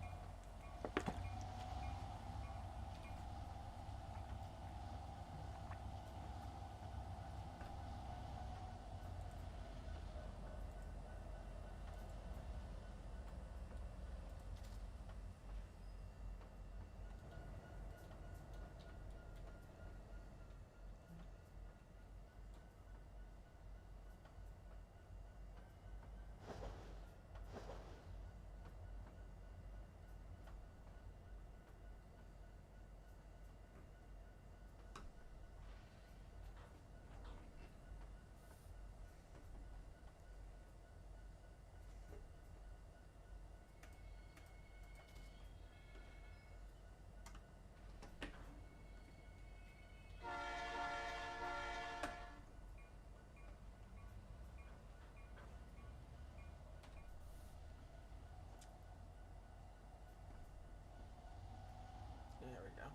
There we go.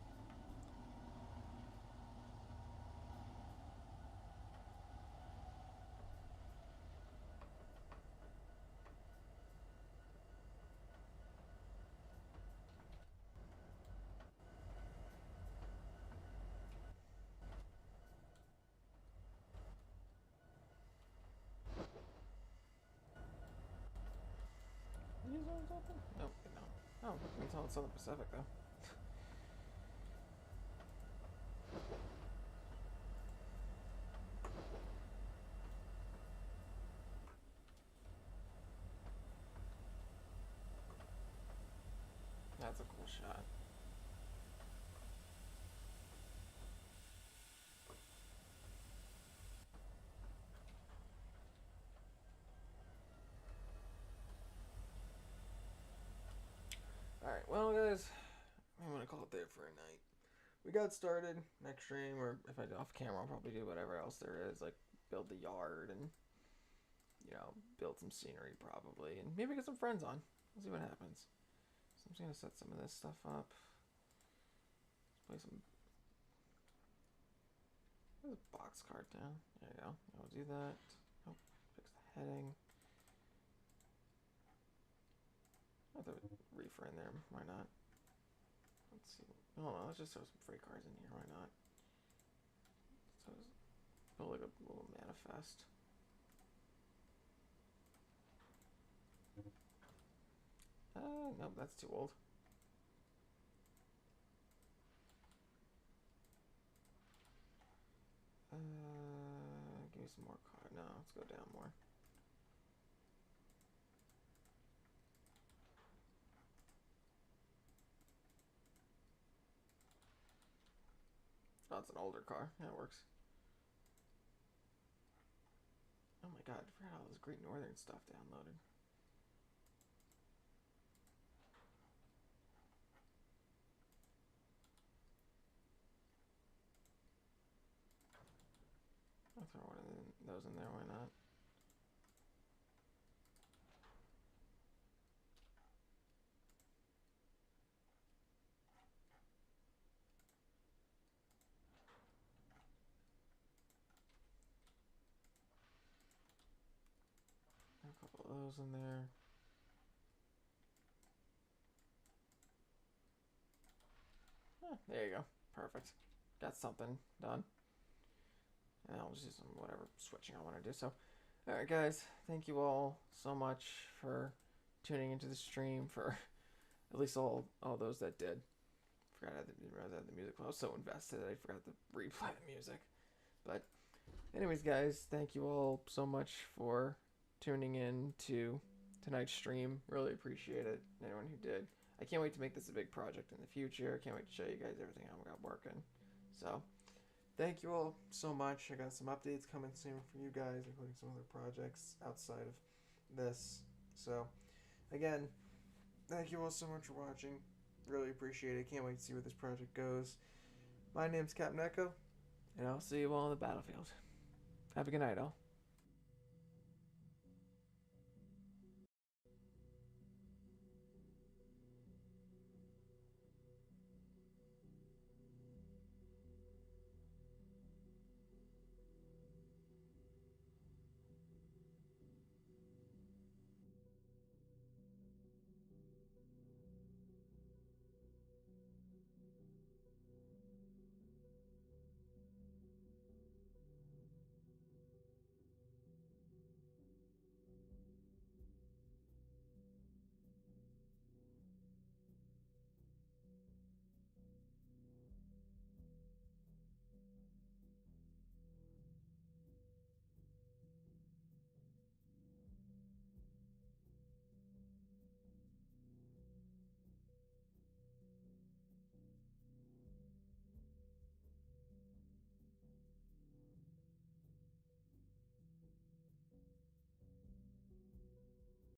These ones open? Nope, no. Oh, it's on Southern Pacific though. one shot. Alright, well guys, I'm gonna call it there for a night. We got started. Next stream, or if I do off camera, I'll probably do whatever else there is, like build the yard and, you know, build some scenery probably, and maybe get some friends on. We'll see what happens. So I'm just gonna set some of this stuff up. Let's play some. There's a box card down. There you go. I'll do that. Oh, fix the heading. I'll throw a reefer in there. Why not? Let's see. Oh no, let's just throw some free cards in here. Why not? So put like a little manifest. Nope, that's too old. Give me some more card. No, let's go down more. Oh, it's an older car. Yeah, it works. Oh my god, I forgot all this Great Northern stuff downloaded. I'll throw one of those in there, why not? A couple of those in there. There you go. Perfect. Got something done. And I'll just do some whatever switching I want to do. So, alright guys, thank you all so much for tuning into the stream, for at least all those that did. Forgot I didn't realize I had the music. I was so invested that I forgot to replay the music. But anyways guys, thank you all so much for tuning in to tonight's stream. Really appreciate it. Anyone who did. I can't wait to make this a big project in the future. I can't wait to show you guys everything I've got working. So, thank you all so much. I got some updates coming soon for you guys, including some other projects outside of this. So, again, thank you all so much for watching. Really appreciate it. Can't wait to see where this project goes. My name's Captain Echo, and I'll see you all on the battlefield. Have a good night, all.